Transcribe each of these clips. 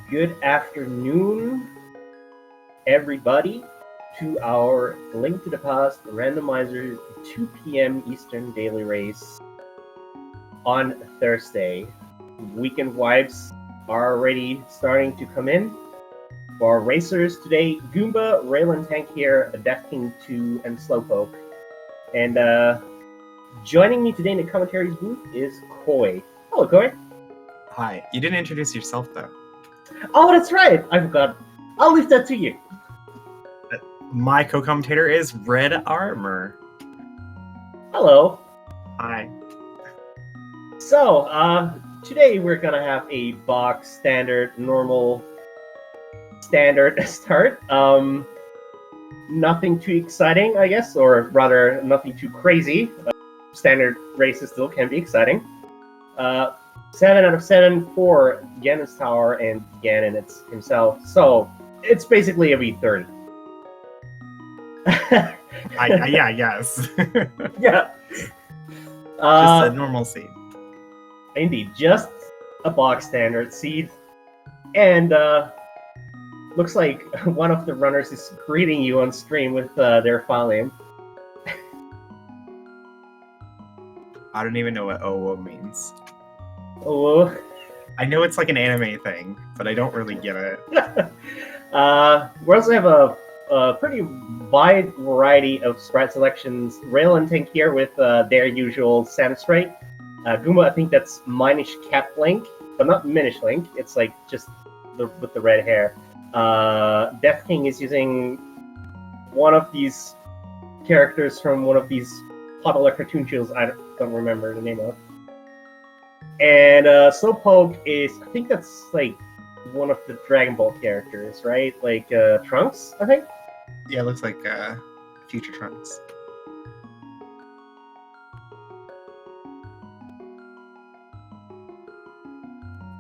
Good afternoon, everybody, to our Link to the Past Randomizer 2 p.m. Eastern daily race on Thursday. Weekend vibes are already starting to come in. For our racers today, Goomba, Raylan Tank here, Death King 2, and Slowpoke. And joining me today in the commentary booth is Koi. Hello, Koi. Hi. You didn't introduce yourself, though. Oh, that's right. I forgot. I'll leave that to you. My co-commentator is Red Armor. Hello. Hi. So, today we're gonna have a box standard, normal, standard start. Nothing too exciting, I guess, or rather, nothing too crazy. Standard races still can be exciting. 7 out of 7 for Ganon's Tower and Ganon himself. So, it's basically a V30. Yeah, yes. Yeah. Just a normal seed. Indeed, just a box standard seed. And looks like one of the runners is greeting you on stream with their file name. I don't even know what OWO means. Oh. I know it's like an anime thing, but I don't really get it. We also have a pretty wide variety of sprite selections. Rail and Tank here with their usual Santa sprite. Goomba, I think that's Minish Cap Link, but not Minish Link. It's like just with the red hair. Death King is using one of these characters from one of these popular cartoon shows I don't remember the name of. And Slowpoke is, I think that's like one of the Dragon Ball characters, right? Like Trunks, I think? Yeah, it looks like Future Trunks.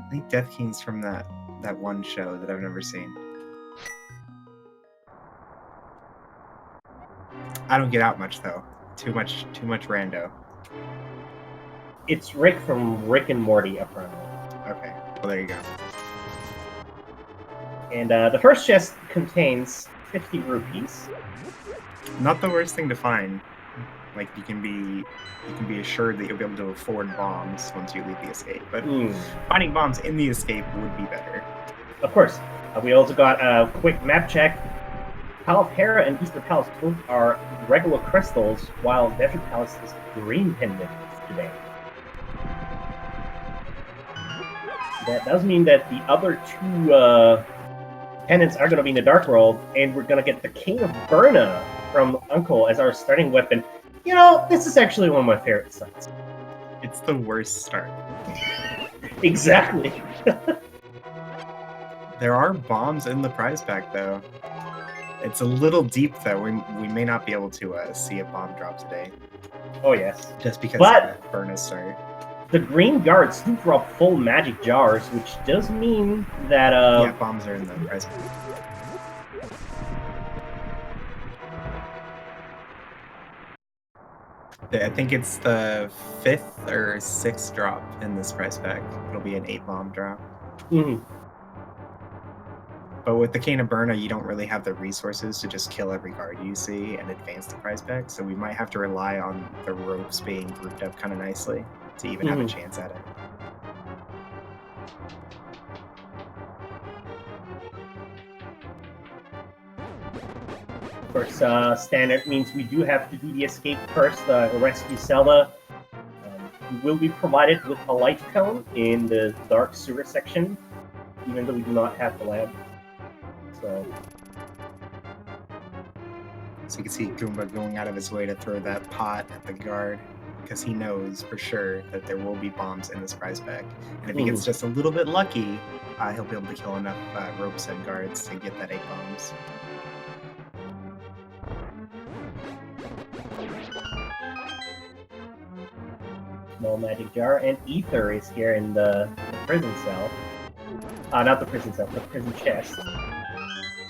I think Death King's from that one show that I've never seen. I don't get out much though. Too much rando. It's Rick from Rick and Morty, apparently. Okay, well there you go. And the first chest contains 50 rupees. Not the worst thing to find. Like you can be assured that you'll be able to afford bombs once you leave the escape. But finding bombs in the escape would be better. Of course. We also got a quick map check. Palace Hera and Easter Palace both are regular crystals, while Desert Palace is green pendants today. That does mean that the other two pendants are going to be in the Dark World, and we're going to get the King of Burna from Uncle as our starting weapon. You know, this is actually one of my favorite sites. It's the worst start. Exactly. There are bombs in the prize pack, though. It's a little deep, though. We may not be able to see a bomb drop today. Oh, yes. Just because but of Burna's start. The green guards do drop full magic jars, which does mean that yeah, bombs are in the prize pack. I think it's the 5th or 6th drop in this prize pack. It'll be an 8-bomb drop. Mm-hmm. But with the Cane of Burna, you don't really have the resources to just kill every guard you see and advance the prize pack, so we might have to rely on the ropes being grouped up kind of nicely to even have a chance at it. Of course, standard means we do have to do the escape first, rescue Zelda. We will be provided with a light cone in the dark sewer section, even though we do not have the lab. So you can see Goomba going out of his way to throw that pot at the guard, because he knows for sure that there will be bombs in this prize pack. And if he gets just a little bit lucky, he'll be able to kill enough ropes and guards to get that 8 bombs. Small magic jar, and Ether is here in the prison cell. Not the prison cell, the prison chest.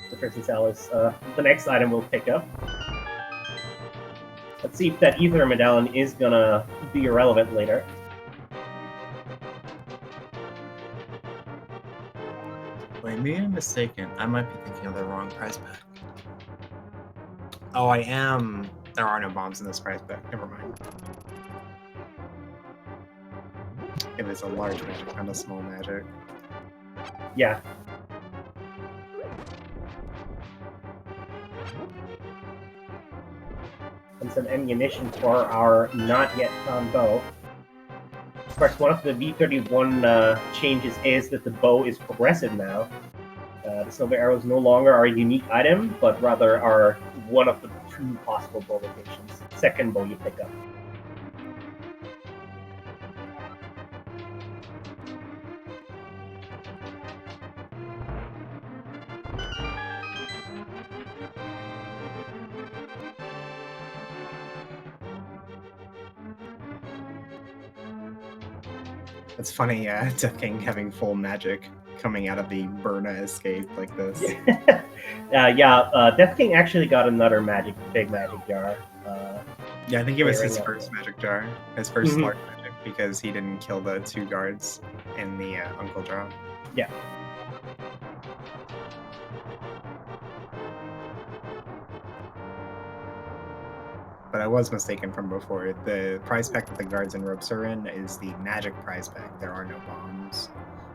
The prison cell is the next item we'll pick up. Let's see if that Ether medallion is gonna be irrelevant later. Wait, maybe I'm mistaken. I might be thinking of the wrong prize pack. Oh, I am. There are no bombs in this prize pack. Never mind. It was a large magic, not a small magic. Yeah. And some ammunition for our not yet found bow. Of course, one of the V31 changes is that the bow is progressive now. The silver arrows no longer are a unique item, but rather are one of the 2 possible bow locations. Second bow you pick up. It's funny, Death King having full magic coming out of the Burna escape like this. Death King actually got another big magic jar. Yeah, I think it was his clearing up first magic jar, his 1st large magic, because he didn't kill the 2 guards in the Uncle drop. Yeah. But I was mistaken from before. The prize pack that the guards and ropes are in is the magic prize pack. There are no bombs.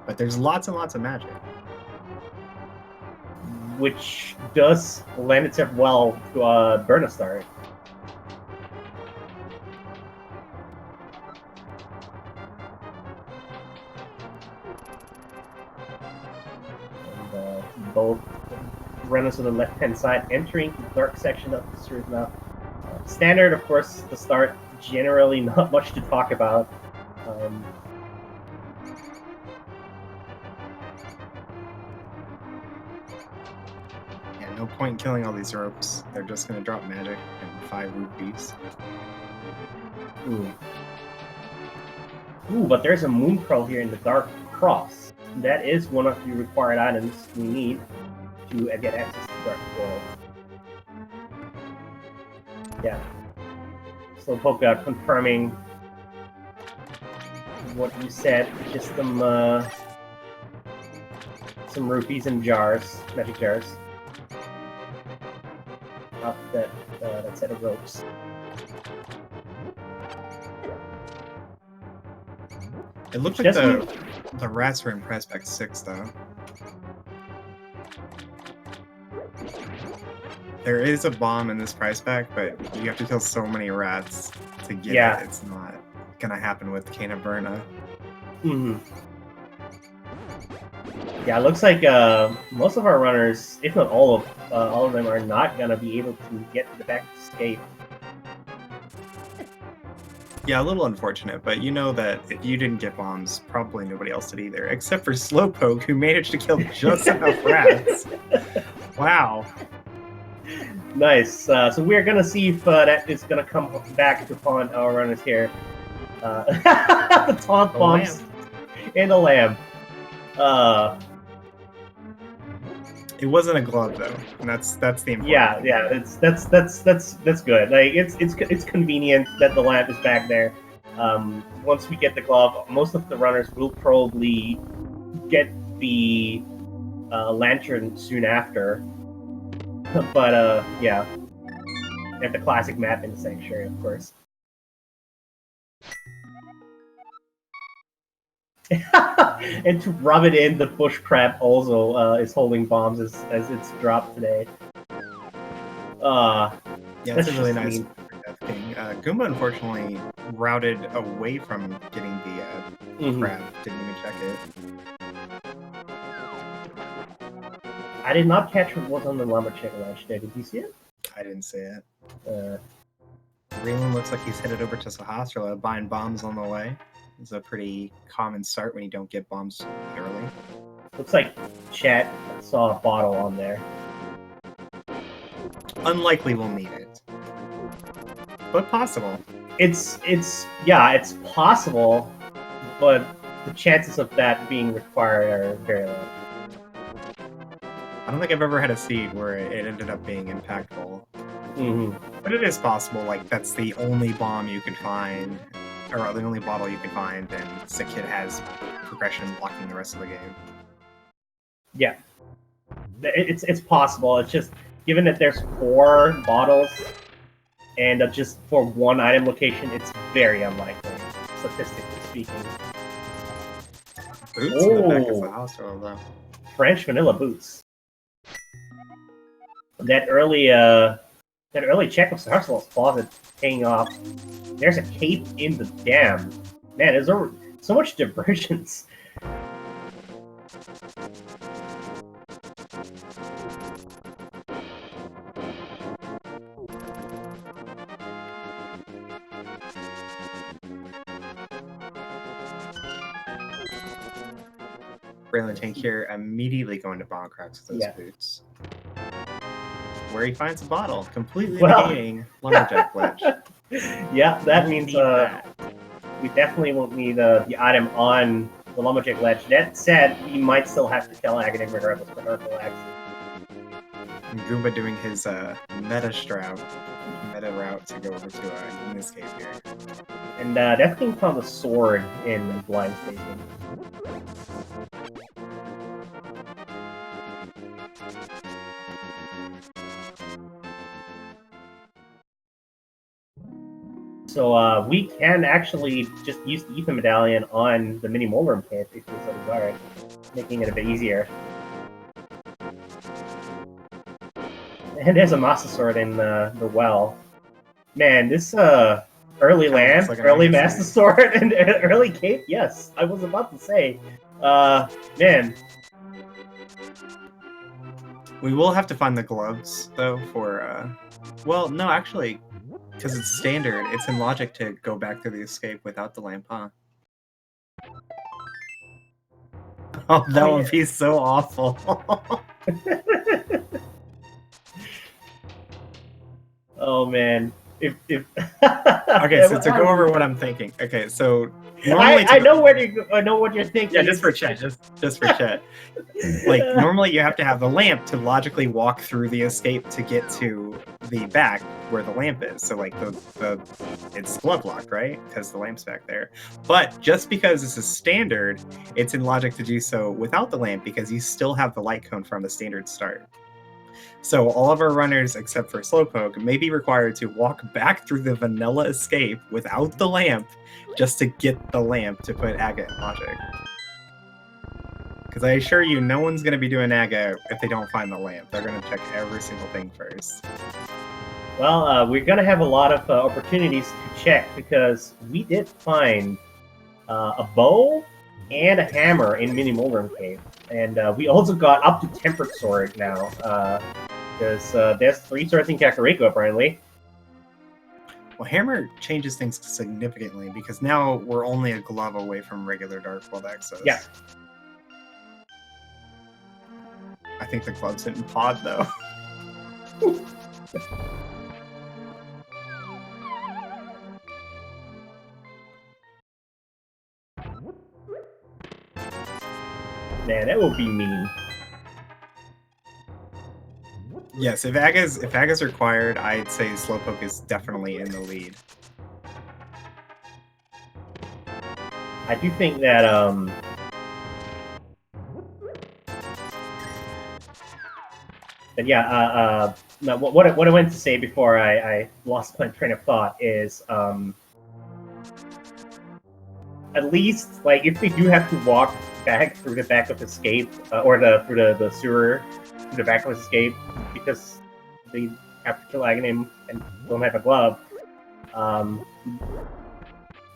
But there's lots and lots of magic. Which does lend itself well to Burna Star. And both runners on the left-hand side entering the dark section of the series now. Standard, of course, the start, generally not much to talk about. Yeah, no point in killing all these ropes. They're just going to drop magic and 5 rupees. Ooh, but there's a moon pearl here in the dark cross. That is one of the required items we need to get access to the dark world. Yeah. Slowpoke confirming what you said, just some rupees and jars, magic jars. Off that set of ropes. It looked like the rats were in prize pack 6, though. There is a bomb in this prize pack, but you have to kill so many rats to get it. It's not gonna happen with Cane of Burna. Yeah, it looks like most of our runners, if not all of them, are not gonna be able to get to the back escape. Yeah, a little unfortunate, but you know that if you didn't get bombs, probably nobody else did either, except for Slowpoke, who managed to kill just enough rats. Wow. Nice. So we're gonna see if that is gonna come back to haunt our runners here. The taunt bombs and the lamb. It wasn't a glove though, and that's the important. Yeah. That's good. Like it's convenient that the lamp is back there. Once we get the glove, most of the runners will probably get the lantern soon after. But yeah, and the classic map in the sanctuary, of course. And to rub it in, the bush crab also is holding bombs as it's dropped today. Yeah, that's a really nice thing. Goomba unfortunately routed away from getting the crab. Didn't even check it. I did not catch what was on the lumberjack ledge there. Did you see it? I didn't see it. Raylan looks like he's headed over to Sahasrara, buying bombs on the way. It's a pretty common start when you don't get bombs early. Looks like Chat saw a bottle on there. Unlikely we'll need it, but possible. It's possible, but the chances of that being required are very low. I don't think I've ever had a seed where it ended up being impactful. But it is possible, like, that's the only bomb you can find, or the only bottle you can find, and Sick Kid has progression blocking the rest of the game. Yeah, it's possible. It's just given that there's 4 bottles and just for one item location, it's very unlikely, statistically speaking. Boots in the back is the house roll, though. French vanilla boots. That early check of Sarcel's closet paying off. There's a cape in the dam. Man, there's so much divergence. Braylon Tank here immediately going to Bomb Cracks with those boots. Where he finds a bottle, completely negating Lumberjack Ledge. Yeah, that means we definitely won't need the item on the Lumberjack Ledge. That said, we might still have to kill Agahnim regardless with our flags. And Goomba doing his meta route to go over to Unescape here. And that's being found a sword in Blind Station. So we can actually just use the Ether Medallion on the Mini Molrum Kit if we so desire, making it a bit easier. And there's a Master Sword in the well. Man, this early land, like early Master Sword, and early Cape, yes, I was about to say. Man. We will have to find the gloves, though, for, well, no, actually, because it's standard, it's in logic to go back through the escape without the lamp, huh? Oh, that would be so awful. Oh, man. If Okay, so to go over what I'm thinking. Okay, so normally I know what you're thinking. Yeah, just for chat. Just for chat. Like normally you have to have the lamp to logically walk through the escape to get to the back where the lamp is. So like it's glove locked, right? Because the lamp's back there. But just because this is standard, it's in logic to do so without the lamp because you still have the light cone from the standard start. So all of our runners, except for Slowpoke, may be required to walk back through the vanilla escape without the lamp just to get the lamp to put Aga in logic. Because I assure you, no one's going to be doing Aga if they don't find the lamp. They're going to check every single thing first. Well, we're going to have a lot of opportunities to check because we did find a bow and a hammer in Mini Molrum Cave. And we also got up to Tempered Sword now. Because there's 3 swords in Kakariko, apparently. Well, Hammer changes things significantly because now we're only a glove away from regular Dark World access. Yeah. I think the glove's in pod, though. Man, that would be mean. Yes, if Aga's required, I'd say Slowpoke is definitely in the lead. I do think that but yeah, what I went to say before I lost my train of thought is at least like if they do have to walk back through the back of escape or through the sewer through the back of escape because they have to kill Agahnim and don't have a glove.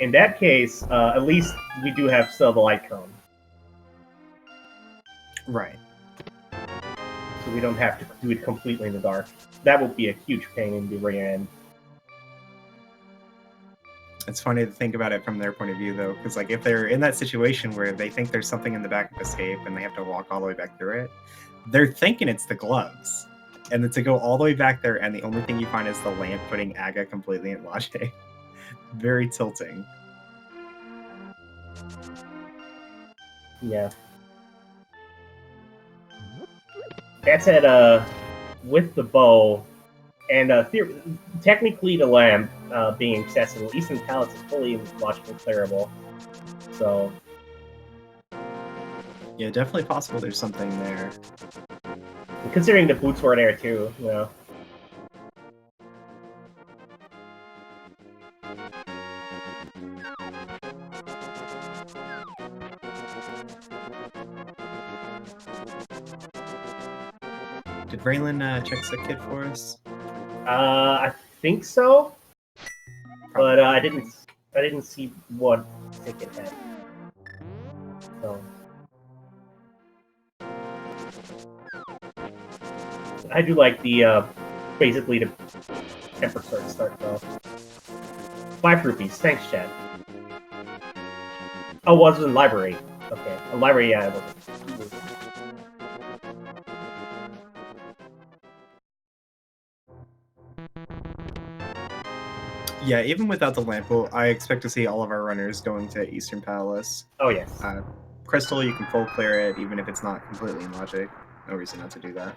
In that case, at least we do have still the light cone. Right. So we don't have to do it completely in the dark. That would be a huge pain in the rear end. It's funny to think about it from their point of view, though, because like if they're in that situation where they think there's something in the back of escape and they have to walk all the way back through it, they're thinking it's the gloves. And then to go all the way back there and the only thing you find is the lamp putting Aga completely in logic. Very tilting. Yeah. That said, with the bow, and technically the lamp being accessible, Eastern Palace is fully logically clearable. So Yeah, definitely possible there's something there. And considering the boots were there too, you know. Did Raylan check the kid for us? I think so, but Probably. I didn't see what ticket had. So I do like the basically the temper start though. 5 rupees, thanks, Chad. Oh, was in library. Okay, a library, yeah, it wasn't. Yeah, even without the lamp, I expect to see all of our runners going to Eastern Palace. Oh yes. Crystal, you can full clear it, even if it's not completely in logic. No reason not to do that.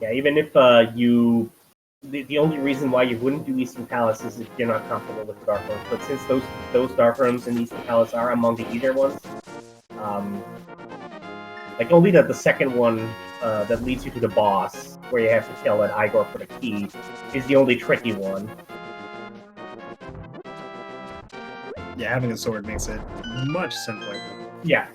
Yeah, even if you, the only reason why you wouldn't do Eastern Palace is if you're not comfortable with the Dark Rooms. But since those Dark Rooms in Eastern Palace are among the easier ones, like only the second one that leads you to the boss, where you have to kill an Igor for the key, is the only tricky one. Yeah, having a sword makes it much simpler. Yeah.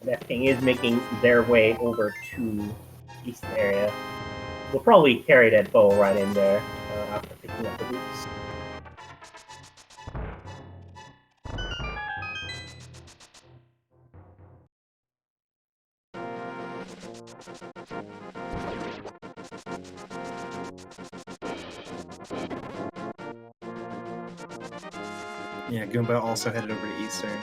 That thing is making their way over to east area. We'll probably carry that bow right in there after picking up the boots. Yeah, Goomba also headed over to Eastern.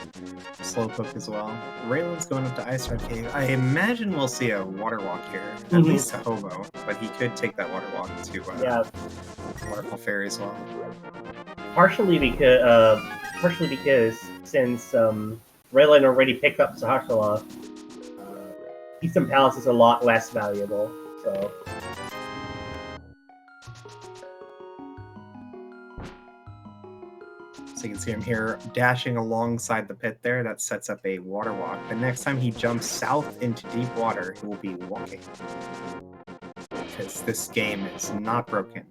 Slowpoke as well. Raylan's going up to Ice Red Cave. I imagine we'll see a water walk here. At least a hobo. But he could take that water walk to Waterfall Ferry as well. Partially because since Raylan already picked up Sahashala, Eastern Palace is a lot less valuable. So you can see him here dashing alongside the pit there. That sets up a water walk. The next time he jumps south into deep water, he will be walking. Because this game is not broken.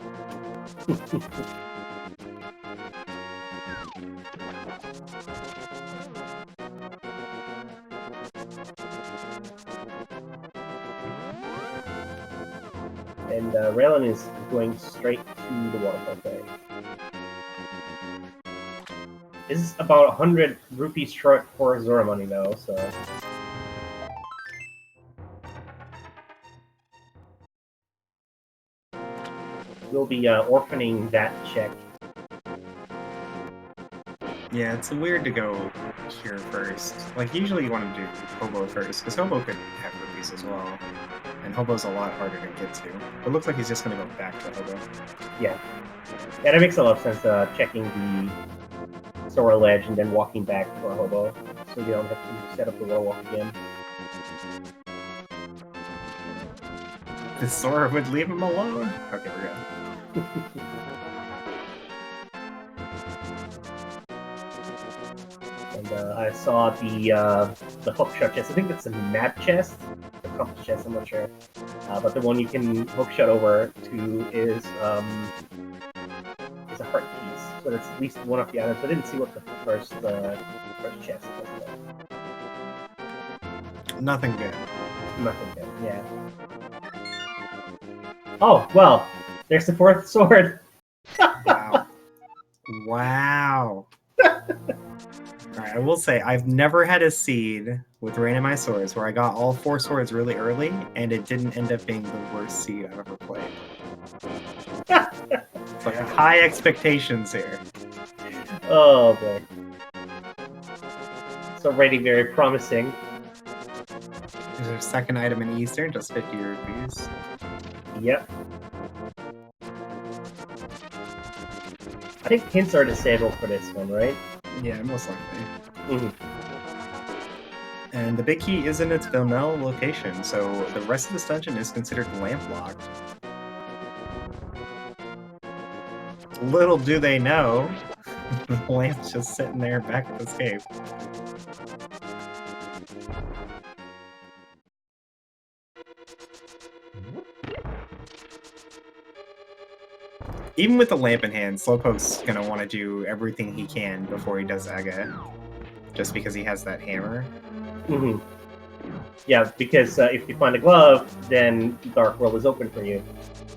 And Raylan is going straight to the waterfall ferry. This is about 100 rupees short for Zora money though, so. We'll be orphaning that check. Yeah, it's weird to go here first. Like, usually you want to do Hobo first, because Hobo could have rupees as well. And Hobo's a lot harder to get to. It looks like he's just going to go back to Hobo. Yeah. Yeah, that makes a lot of sense, checking the Sora ledge and then walking back for a Hobo, so you don't have to set up the wall walk again. The Sora would leave him alone? Okay, we're good. And I saw the hookshot chest. I think that's a map chest, the compass chest. I'm not sure, but the one you can hookshot over to is a heart piece. So that's at least one of the items. I didn't see what the first chest was. Nothing good. Nothing good. Yeah. Oh well, there's the 4th sword. Wow. Wow. Alright, I will say, I've never had a seed with randomized swords where I got all 4 swords really early, and it didn't end up being the worst seed I've ever played. It's like high expectations here. Oh boy. It's already very promising. There's our second item in Eastern, just 50 rupees. Yep. I think hints are disabled for this one, right? Yeah, most likely. And the big key is in its vanilla location, so the rest of this dungeon is considered lamp locked. Little do they know, the lamp's just sitting there back at this cave. Even with the lamp in hand, Slowpoke's gonna want to do everything he can before he does Aga, just because he has that hammer. Mm-hmm. Yeah, because if you find a glove, then Dark World is open for you.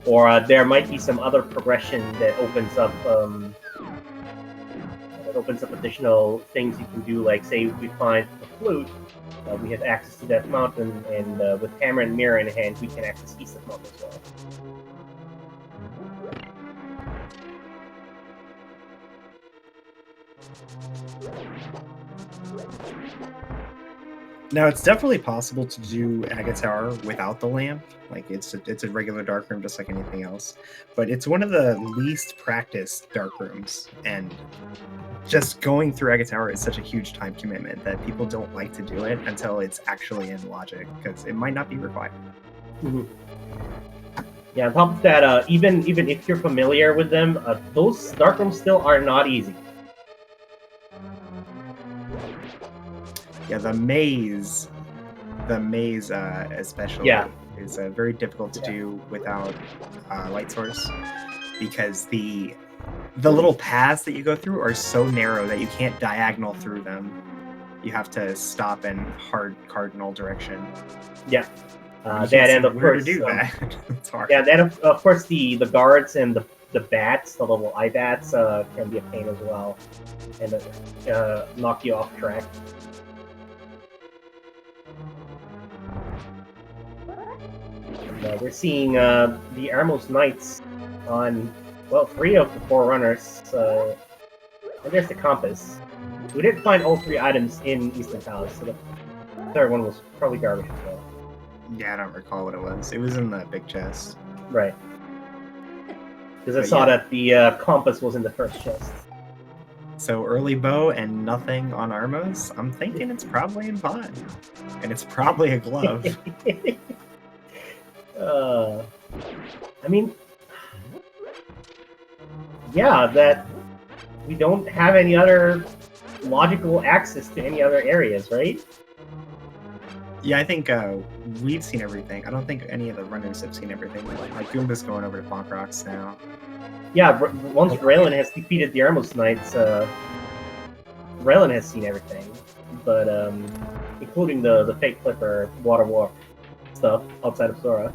Or there might be some other progression that opens up additional things you can do. Like, say, if we find the flute, we have access to that mountain, and with hammer and mirror in hand, we can access East of Mountain as well. Now, it's definitely possible to do Aga Tower without the lamp. Like, it's a regular dark room just like anything else. But it's one of the least practiced dark rooms, and just going through Aga Tower is such a huge time commitment that people don't like to do it until it's actually in logic, because it might not be required. Mm-hmm. Yeah, on top of that, even if you're familiar with them, those dark rooms still are not easy. Yeah, the maze especially is very difficult to do without light source, because the little paths that you go through are so narrow that you can't diagonal through them. You have to stop in hard cardinal direction. Yeah. That and of course, to do that. It's hard. Yeah, then of course the guards and the bats, the little eye bats, can be a pain as well, and knock you off track. And, we're seeing the Armos Knights on, well, 3 of the 4 runners. And there's the compass. We did find all 3 items in Eastern Palace, so the third one was probably garbage as well. Yeah, I don't recall what it was. It was in the big chest. Right. Because I saw that the compass was in the first chest. So early bow and nothing on Armos, I'm thinking it's probably in pot. And it's probably a glove. I mean, yeah, that we don't have any other logical access to any other areas, right? Yeah, I think we've seen everything. I don't think any of the runners have seen everything. Like Goomba's going over to Bonk Rocks now. Yeah, once Raylan has defeated the Armos Knights, Raylan has seen everything, but including the fake flipper water walk stuff outside of Zora.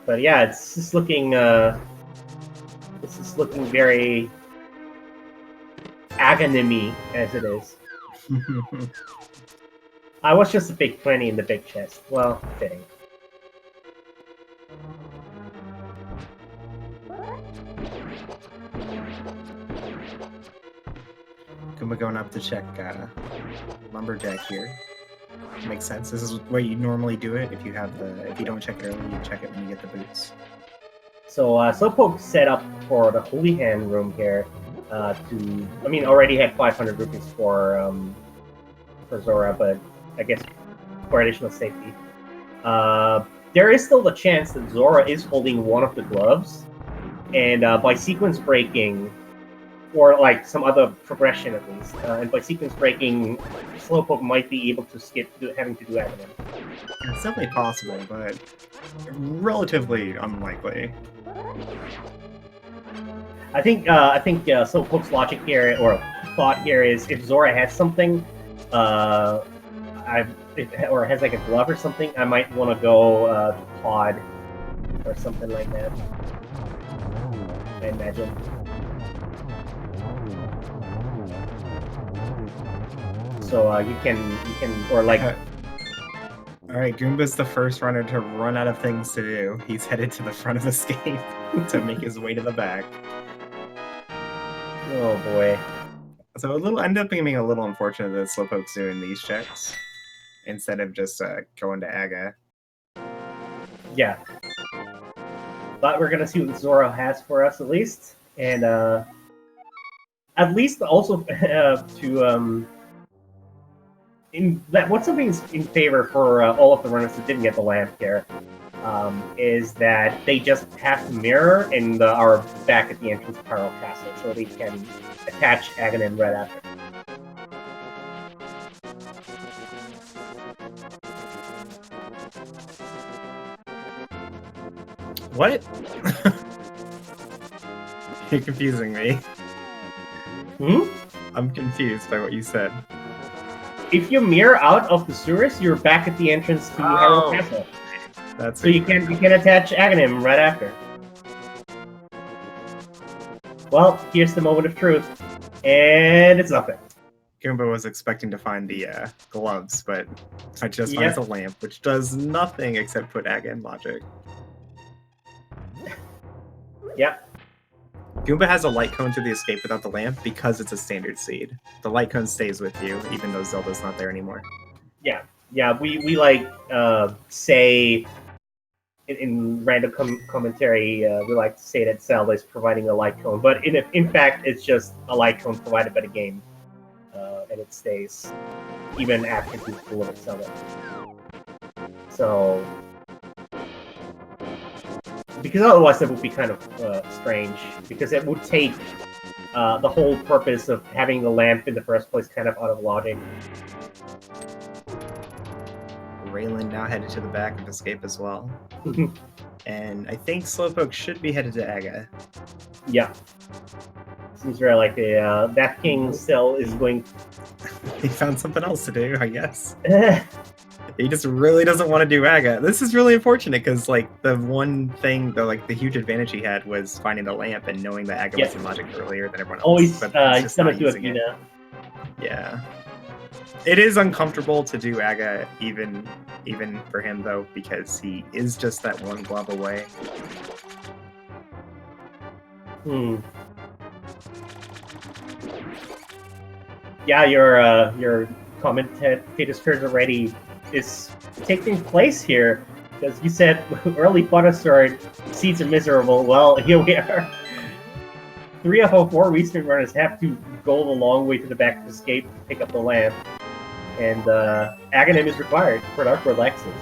But yeah, it's just looking very Agahnim-y as it is. I was just a big 20 in the big chest. Well, fitting. Goomba going up to check Lumberjack here. Makes sense. This is where you normally do it. If you don't check it early, you check it when you get the boots. So Slowpoke set up for the Holy Hand room here. Already had 500 rupees for Zora, but I guess for additional safety. There is still the chance that Zora is holding one of the gloves, and by sequence breaking, or like some other progression at least, and by sequence breaking, Slowpoke might be able to skip having to do Agahnim. It's definitely possible, but relatively unlikely. I think Slowpoke's logic here, or thought here, is if Zora has something, or has like a glove or something, I might want to go to Pod or something like that. I imagine. So you can or like. All right, Goomba's the first runner to run out of things to do. He's headed to the front of the skate to make his way to the back. Oh boy. So ended up being a little unfortunate that Slowpoke's doing these checks instead of just going to Aga. Yeah. But we're gonna see what Zora has for us at least, and at least also to what's something in favor for all of the runners that didn't get the lamp here is that they just have to mirror and are back at the entrance of Pyro Castle, so they can attach Agahnim right after. What? You're confusing me. Hmm? I'm confused by what you said. If you mirror out of the sewers, you're back at the entrance to Pyro Castle. That's so you can attach Agahnim right after. Well, here's the moment of truth, and it's nothing. Goomba was expecting to find the gloves, but I just finds a lamp, which does nothing except put Aga in logic. Yep. Goomba has a light cone to the escape without the lamp because it's a standard seed. The light cone stays with you, even though Zelda's not there anymore. Yeah, yeah. We like say in random commentary, we like to say that Zelda is providing a light cone, but in fact, it's just a light cone provided by the game, and it stays even after you deliver Zelda. So. Because otherwise that would be kind of strange, because it would take the whole purpose of having the lamp in the first place kind of out of logic. Raylan now headed to the back of Escape as well. And I think Slowpoke should be headed to Aga. Yeah. Seems very like that King still is going... He found something else to do, I guess. He just really doesn't want to do Aga. This is really unfortunate because, like, the one thing, the huge advantage he had was finding the lamp and knowing that Aga was in logic earlier than everyone else. Oh, he's gonna do it now. Yeah. It is uncomfortable to do Aga, even for him, though, because he is just that one glove away. Yeah, your commentator's turn already is taking place here, because you said early Butter seeds are miserable. Well, here we are. 3 of our 4 recent runners have to go the long way to the back of Escape to pick up the lamp, and Agahnim is required for Dark Relaxes.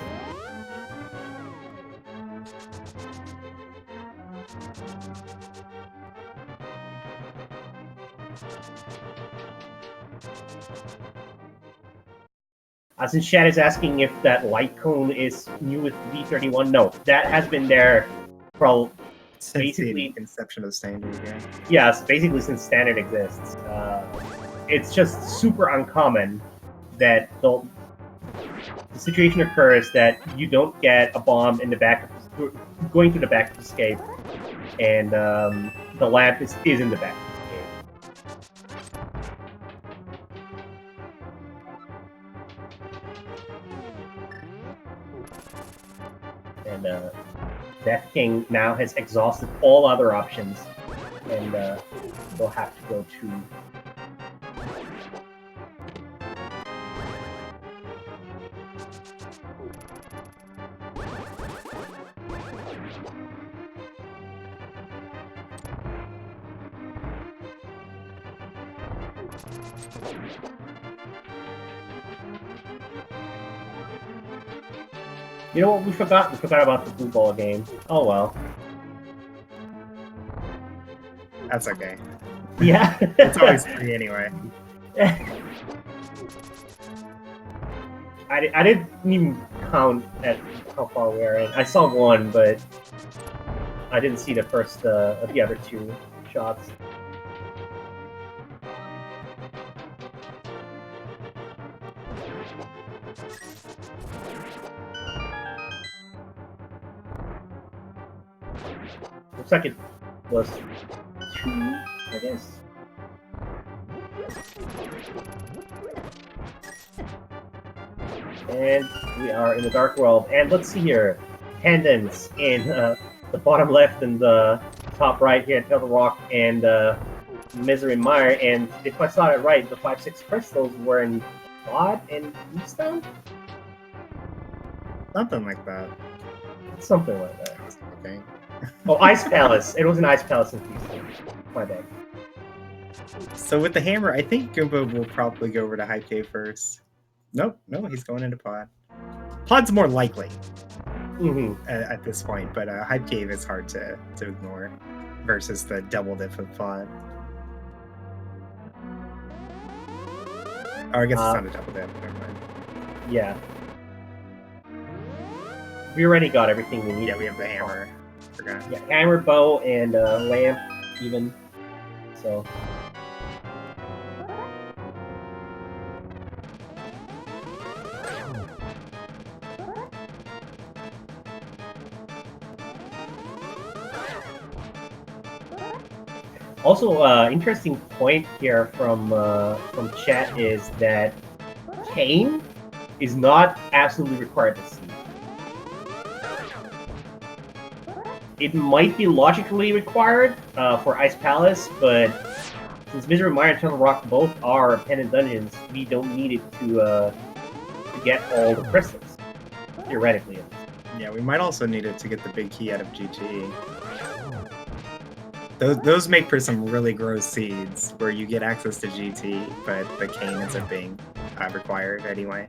Since Chad is asking if that light cone is new with V31, no, that has been there for basically the conception of Standard. Yes, basically since Standard exists. It's just super uncommon that the situation occurs that you don't get a bomb in the back, going to the back of Escape, and the lamp is in the back. And Death King now has exhausted all other options, and they'll have to go to... You know what we forgot? We forgot about the blue ball game. Oh well. That's okay. Yeah. It's always free anyway. I didn't even count at how far we are in. I saw one, but I didn't see the first of the other 2 shots. Looks like it was 2, I guess. And we are in the Dark World. And let's see here. Pendants in the bottom left and the top right here. Tail the Rock and Misery Mire. And if I saw it right, the 5-6 crystals were in Bod and Bluestone? Something like that. Something like that. Okay. Oh, Ice Palace. It was an Ice Palace in Houston. My bad. So with the hammer, I think Goomba will probably go over to Hype Cave first. Nope, no, he's going into Pod. Pod's more likely at this point, but Hype Cave is hard to ignore versus the double diff of Pod. Oh, I guess it's not a double diff. Never mind. Yeah. We already got everything we need. Yeah, we have the hammer. Forgot. Yeah, hammer, bow, and lamp, even. So. Also, interesting point here from chat is that Kane is not absolutely required to see. It might be logically required for Ice Palace, but since Misery Mine and Tunnel Rock both are pendant dungeons, we don't need it to get all the crystals, theoretically. Yeah, we might also need it to get the big key out of GT. Those make for some really gross seeds, where you get access to GT, but the cane ends up being required anyway.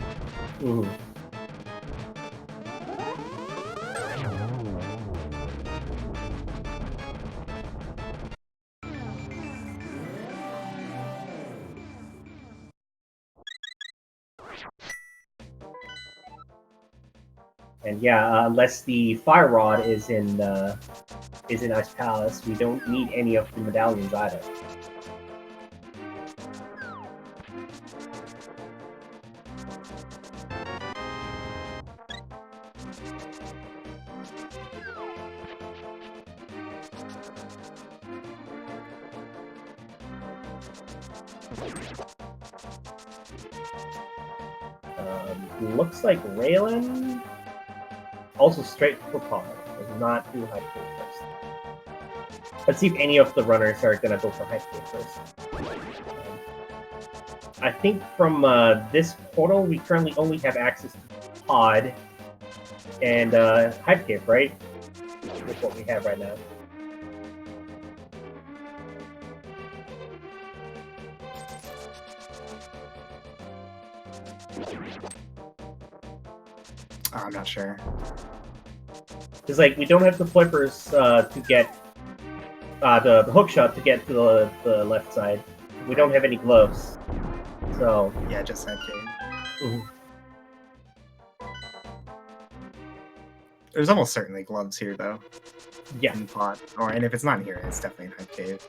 And yeah, unless the Fire Rod is in Ice Palace, we don't need any of the medallions either. Looks like Raylan also straight for Pod. Does not do Hype Cave first. Let's see if any of the runners are gonna go for Hype Cave first. I think from this portal, we currently only have access to Pod and Hype Cave, right? That's what we have right now. I'm not sure. Because like we don't have the flippers to get the hook shot to get to the left side. We don't have any gloves, so yeah, just that game. There's almost certainly gloves here, though. Yeah. In Pod. And if it's not here, it's definitely in Hype Cave.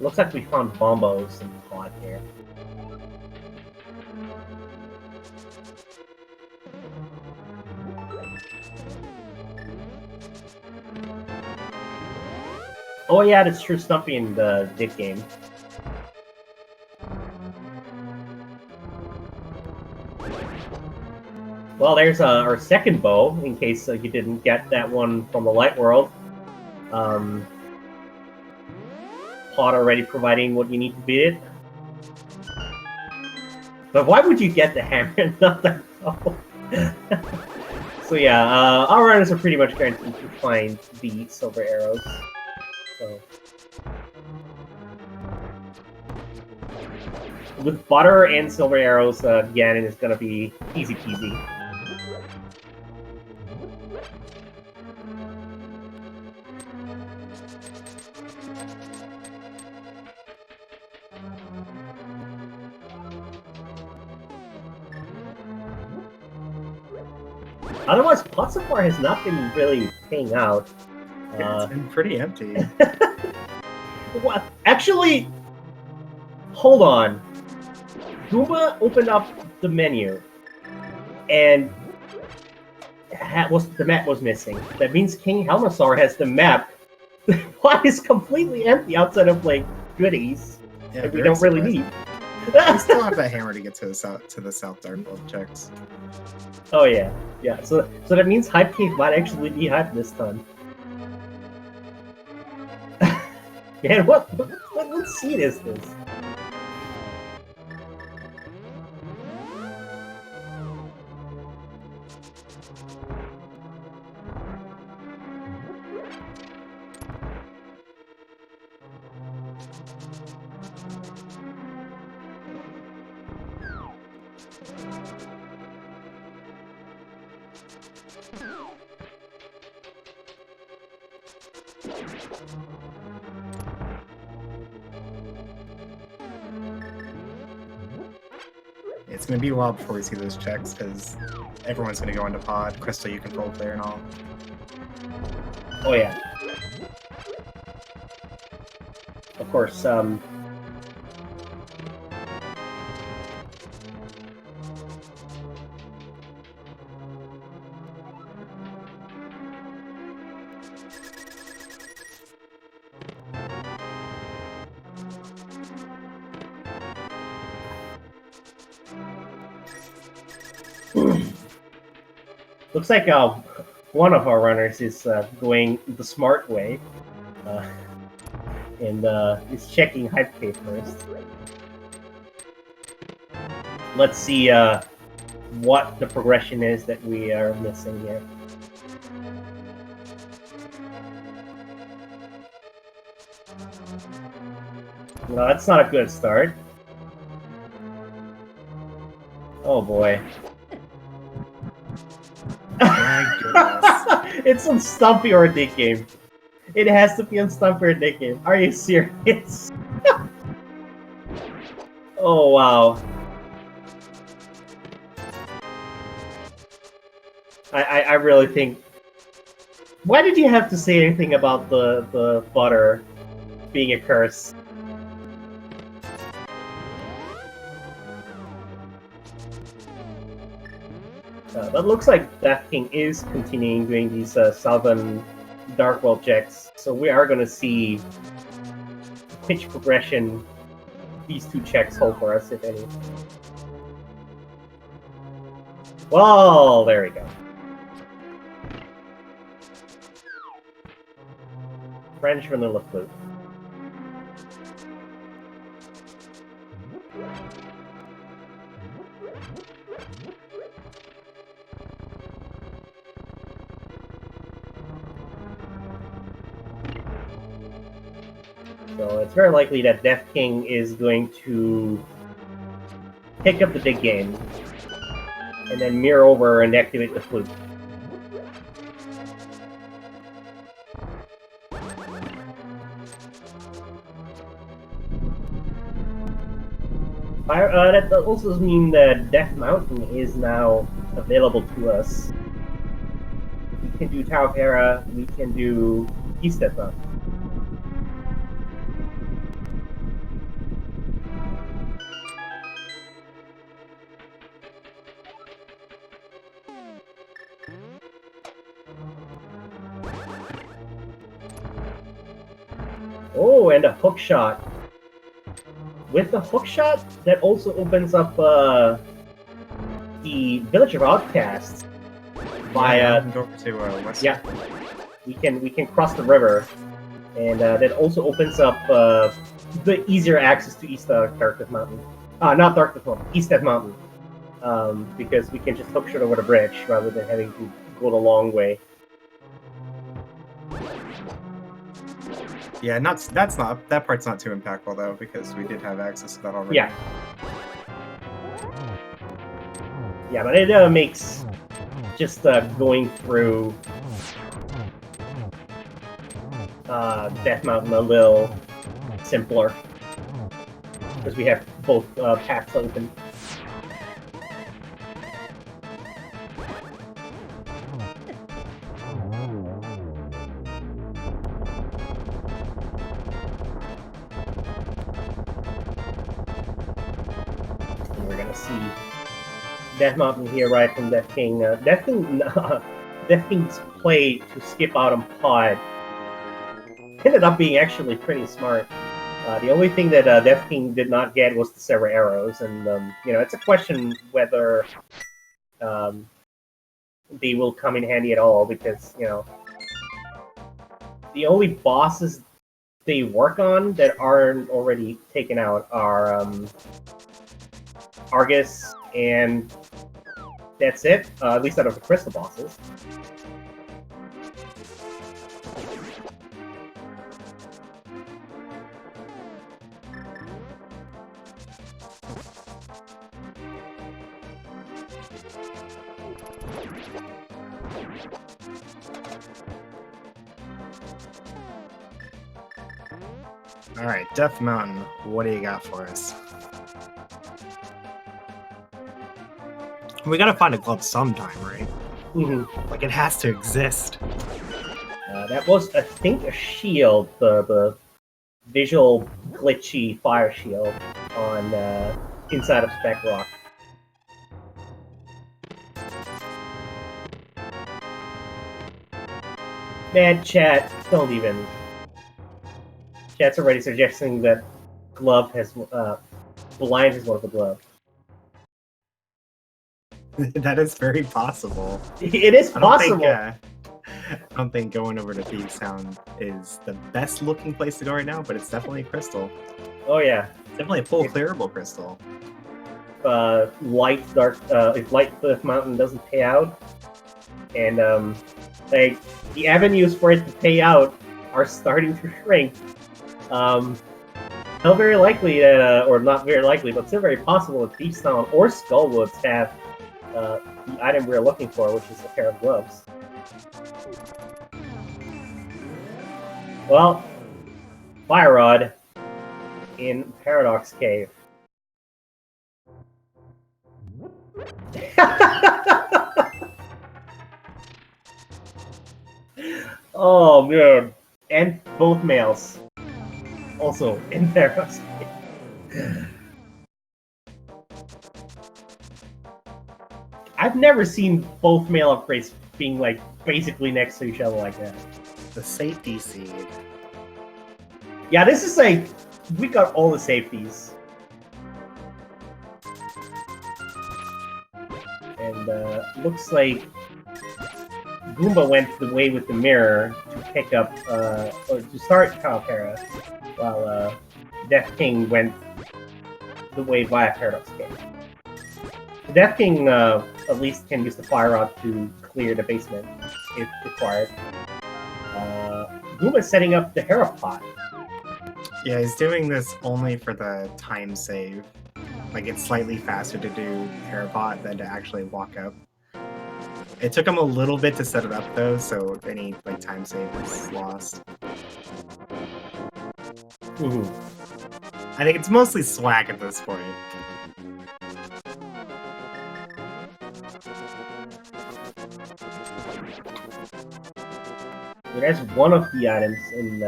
Looks like we found bombos in the Pod here. Oh yeah, that's true. Stumpy in the Dick game. Well, there's our second bow, in case you didn't get that one from the Light World. Pod already providing what you need to beat it. But why would you get the hammer and not that bow? So yeah, our runners are pretty much guaranteed to find the silver arrows. So. With butter and silver arrows, Ganon is gonna be easy peasy. Otherwise, Potsafar has not been really paying out. Yeah, it's been pretty empty. What? Actually, hold on. Goomba opened up the menu, and the map was missing. That means King Helmasaur has the map. The plot is completely empty outside of like goodies that we don't really need. We still have that hammer to get to the South Dark World checks. Oh yeah. So that means Hype Cave might actually be hype this time. Man, what seed is this? It's gonna be a while before we see those checks because everyone's gonna go into pod. Crystal, you control player and all. Oh yeah. Of course. Looks like one of our runners is going the smart way, and is checking Hypecave first. Let's see what the progression is that we are missing here. No, that's not a good start. Oh boy. My goodness. It's on Stumpy or Dick game. It has to be on Stumpy or Dick game. Are you serious? Oh wow. I really think. Why did you have to say anything about the butter being a curse? But looks like Death King is continuing doing these Southern Dark World checks, so we are going to see which progression these two checks hold for us, if any. Well, there we go. French vanilla flute. So it's very likely that Death King is going to pick up the big game and then mirror over and activate the flute. That also means that Death Mountain is now available to us. We can do Tower of Hera, we can do East Death Mountain. Oh, and a hook shot. With the hook shot, that also opens up the Village of Outcasts. Via Go over to west. yeah, we can cross the river, and that also opens up the easier access to East Darkness Mountain. Not Darkness Mountain, East Death Mountain, because we can just hook shot over the bridge rather than having to go the long way. Yeah, that part's not too impactful though because we did have access to that already. Yeah. Yeah, but it makes just going through Death Mountain a little simpler because we have both paths open. We're gonna see Death Mountain here right from Death King. Death King's play to skip out on pod ended up being actually pretty smart. The only thing that Death King did not get was the sever arrows, and it's a question whether they will come in handy at all because the only bosses they work on that aren't already taken out are Argus, and that's it, at least out of the crystal bosses. Alright, Death Mountain, what do you got for us? We gotta find a glove sometime, right? Mm-hmm. Like, it has to exist. That was, I think, a shield, the visual glitchy fire shield on inside of Spec Rock. Man, chat, don't even. Chat's already suggesting that glove has blind is one of the gloves. That is very possible. It is possible. I don't think going over to Beatstown is the best looking place to go right now, but it's definitely a crystal. Oh yeah, It's definitely a full clearable crystal. Light Dark. If Light Cliff Mountain doesn't pay out, and like the avenues for it to pay out are starting to shrink. Still very likely that, or not very likely, but still very possible that Beatstown or Skullwoods have the item we're looking for, which is a pair of gloves. Well, Fire Rod in Paradox Cave. Oh man, and both males also in Paradox Cave. I've never seen both male upgrades being like basically next to each other like that. The safety seed. Yeah, this is like we got all the safeties. And looks like Goomba went the way with the mirror to pick up or to start Calpera, while Death King went the way via Paradox Cave. Death King at least can use the Fire Rod to clear the basement if required. Goomba's setting up the Hera pot. Yeah, he's doing this only for the time save. Like, it's slightly faster to do Parapot than to actually walk up. It took him a little bit to set it up, though, so any like time save was lost. I think it's mostly swag at this point. There's one of the items in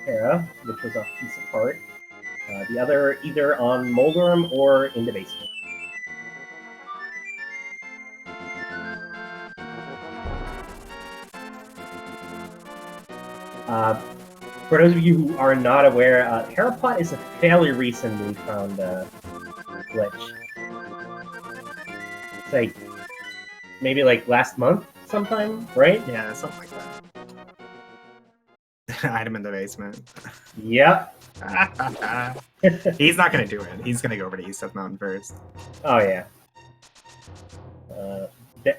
Hera, which was a piece of heart. The other either on Moldorum or in the basement. For those of you who are not aware, Herapot is a fairly recently found glitch. It's like maybe like last month sometime, right? Yeah, something like that. Item in the basement. Yep. He's not gonna do it. He's gonna go over to East Death Mountain first. Oh yeah.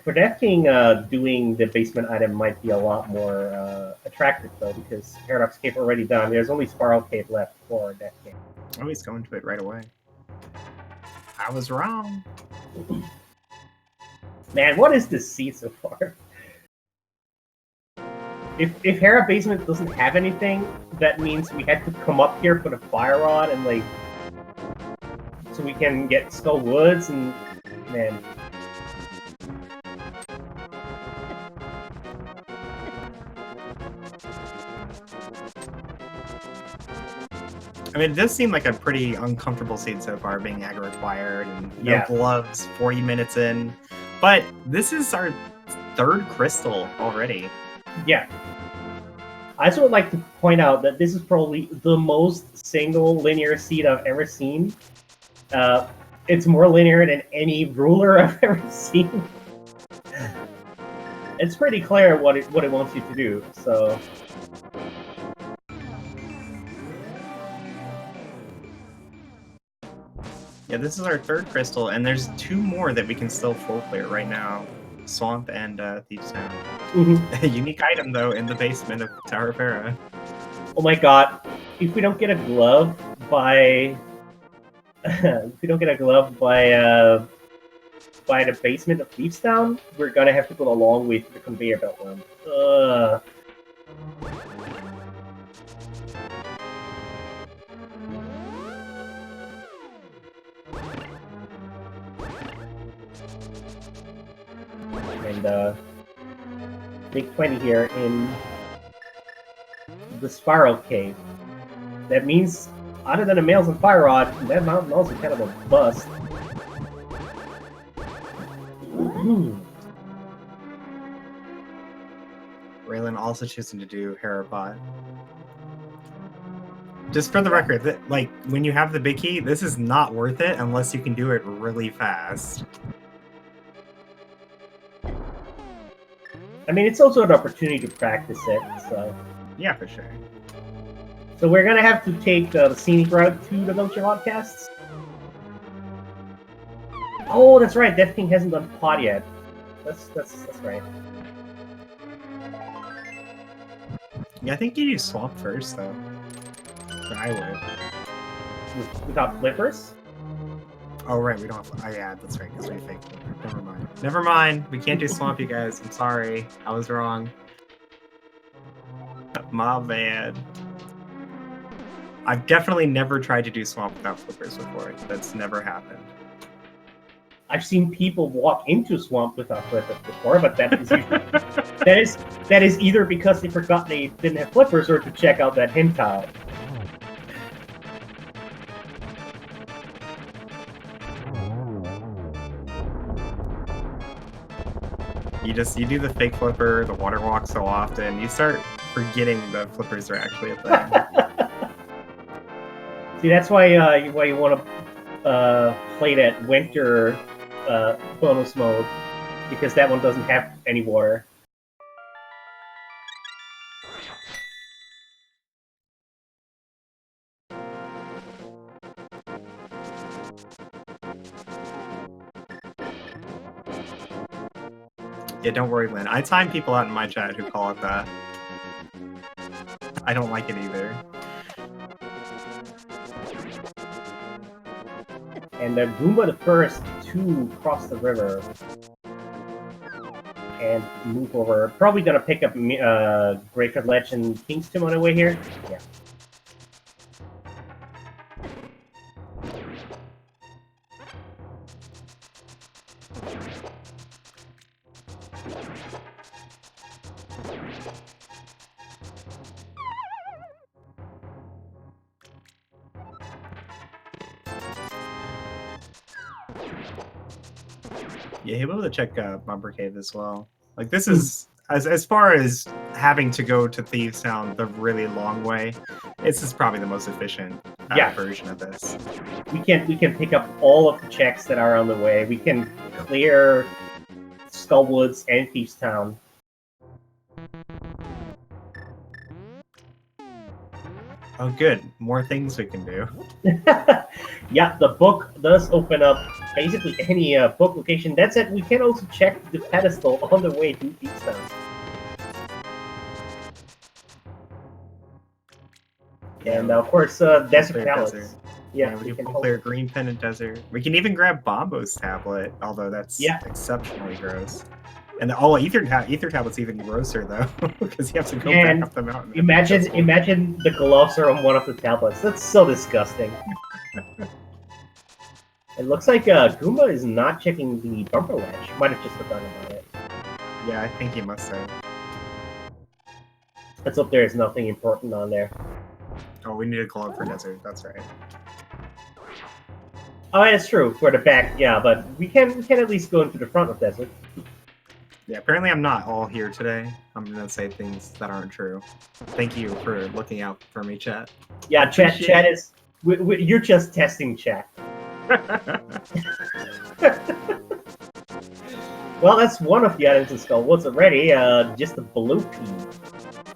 For Death King, doing the basement item might be a lot more attractive though, because Paradox Cave already done. There's only Spiral Cave left for Death King. Oh, he's going to it right away. I was wrong. Man, what is this seed so far? If Hera Basement doesn't have anything, that means we had to come up here, put a Fire Rod, and like, so we can get Skull Woods, and man. I mean, it does seem like a pretty uncomfortable seed so far, being ag required and no gloves 40 minutes in. But this is our third crystal already. Yeah. I also would like to point out that this is probably the most single linear seed I've ever seen. It's more linear than any ruler I've ever seen. It's pretty clear what it wants you to do, so... Yeah, this is our third crystal, and there's two more that we can still full clear right now. Swamp and Thieves Town. A unique item, though, in the basement of Tower of Hera. Oh my god, if we don't get a glove by... if we don't get a glove by the basement of Thieves Town, we're gonna have to go a long way through the conveyor belt one. and big 20 here in the Spiral Cave. That means, other than the Males and Fire Rod, that mountain also kind of a bust. Raylan also choosing to do Harapot. Just for the record, like when you have the big key, this is not worth it unless you can do it really fast. I mean, it's also an opportunity to practice it, so... Yeah, for sure. So we're gonna have to take the scenic route to the Village of Outcasts. Oh, that's right, that thing hasn't done pot yet. That's right. Yeah, I think you do Swamp first, though. But I would. Without flippers? Oh, right, we don't have... Oh, yeah, that's right, because we fake flipper. Never mind. Never mind, we can't do Swamp, you guys. I'm sorry. I was wrong. My bad. I've definitely never tried to do Swamp without flippers before. That's never happened. I've seen people walk into Swamp without flippers before, but that is usually, that is either because they forgot they didn't have flippers or to check out that hentai. You do the fake flipper, the water walk so often, you start forgetting the flippers are actually a thing. See, that's why you want to play that winter bonus mode, because that one doesn't have any water. Yeah, don't worry, Lynn. I time people out in my chat who call it that. I don't like it either. And Goomba the first to cross the river and move over. Probably gonna pick up Graveyard Ledge and King's Tomb on the way here. Yeah. Yeah, he'll be able to check Bumper Cave as well. Like, this is, as far as having to go to Thieves Town the really long way, this is probably the most efficient version of this. We can pick up all of the checks that are on the way. We can clear Skullwoods and Thieves Town. Oh, good. More things we can do. Yeah, the book does open up basically any book location. That's it. We can also check the pedestal on the way to Thieves Town. And of course, Desert Palace. Desert. Yeah, we can clear Green Pendant Desert. We can even grab Bombo's tablet, although that's exceptionally gross. And Ether Tablet's even grosser though, because you have to go back up the mountain. Imagine the gloves are on one of the tablets. That's so disgusting. It looks like Goomba is not checking the bumper ledge. Might have just forgotten about it. Yeah, I think he must have. Let's hope there is nothing important on there. Oh, we need a glove for desert. That's right. Oh, that's true. For the back, yeah, but we can at least go into the front of desert. Yeah, apparently I'm not all here today. I'm gonna say things that aren't true. Thank you for looking out for me, chat. Yeah, chat is... you're just testing chat. Well, that's one of the items in Skullwoods already. Just the blue pea.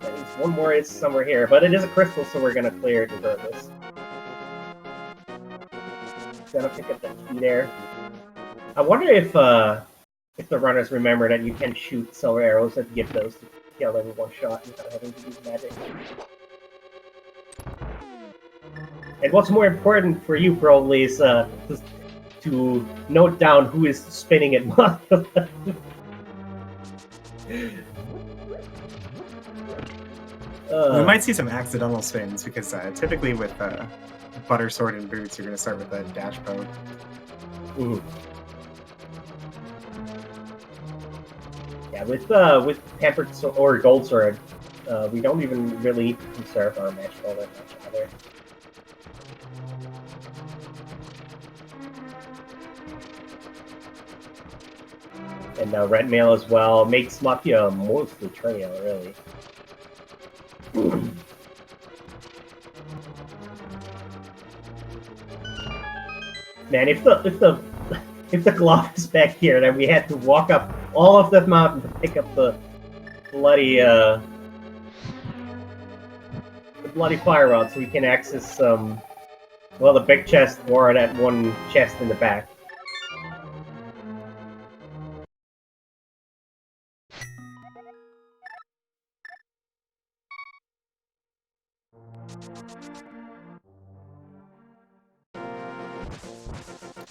At least one more is somewhere here, but it is a crystal, so we're gonna clear it regardless. Gonna pick up that key there. I wonder if the runners remember that you can shoot silver arrows and get those to kill them in one shot without having to use magic. And what's more important for you probably is to note down who is spinning it. We might see some accidental spins because typically with Butter Sword and Boots, you're going to start with the dash poke. Yeah, with tempered or gold sword, we don't even really need to conserve our magic all that much either. And red mail as well makes Mafia mostly trail, really. Man, if the glove is back here, then we had to walk up all of that mountain to pick up the bloody fire rod, so we can access well, the big chest or that one chest in the back.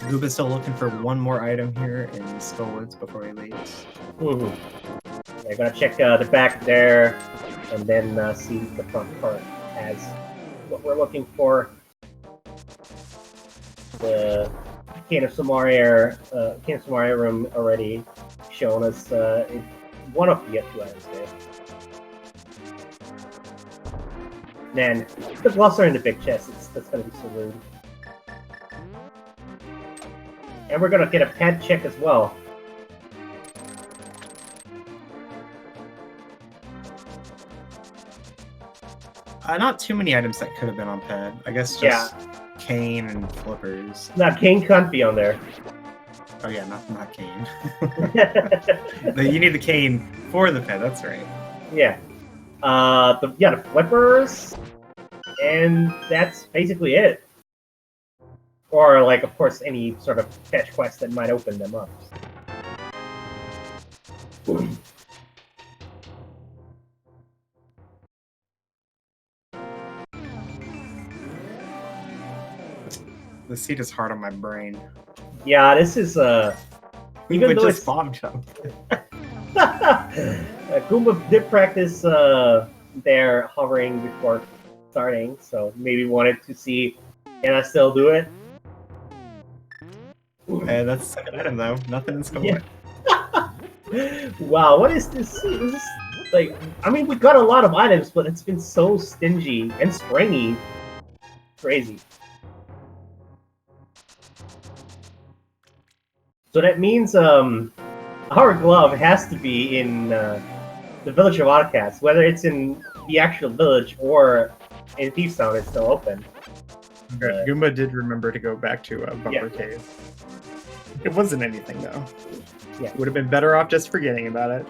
Gooba's still looking for one more item here in Skullwoods before he leaves. I'm gonna check the back there, and then see if the front part has what we're looking for. The Cane of Samaria room already shown us one of the two items there. Man, the gloves are in the big chest. That's gonna be so rude. And we're gonna get a pet check as well. Not too many items that could have been on ped. I guess just cane and flippers. No, cane can't be on there. Oh yeah, not cane. You need the cane for the ped. That's right. Yeah. The flippers, and that's basically it. Or like, of course, any sort of fetch quest that might open them up. The seat is hard on my brain. Yeah, this is even though it's bomb jump. Goomba did practice their hovering before starting, so maybe wanted to see, can I still do it? Hey, that's the second item though. Nothing in Skull. Yeah. Wow, what is this? This is like, I mean, we got a lot of items, but it's been so stingy and stringy. Crazy. So that means our glove has to be in the village of Outcasts. Whether it's in the actual village or in Thieves Town, it's still open. Okay. Goomba did remember to go back to Butler Cave. It wasn't anything though. Yeah. Would have been better off just forgetting about it.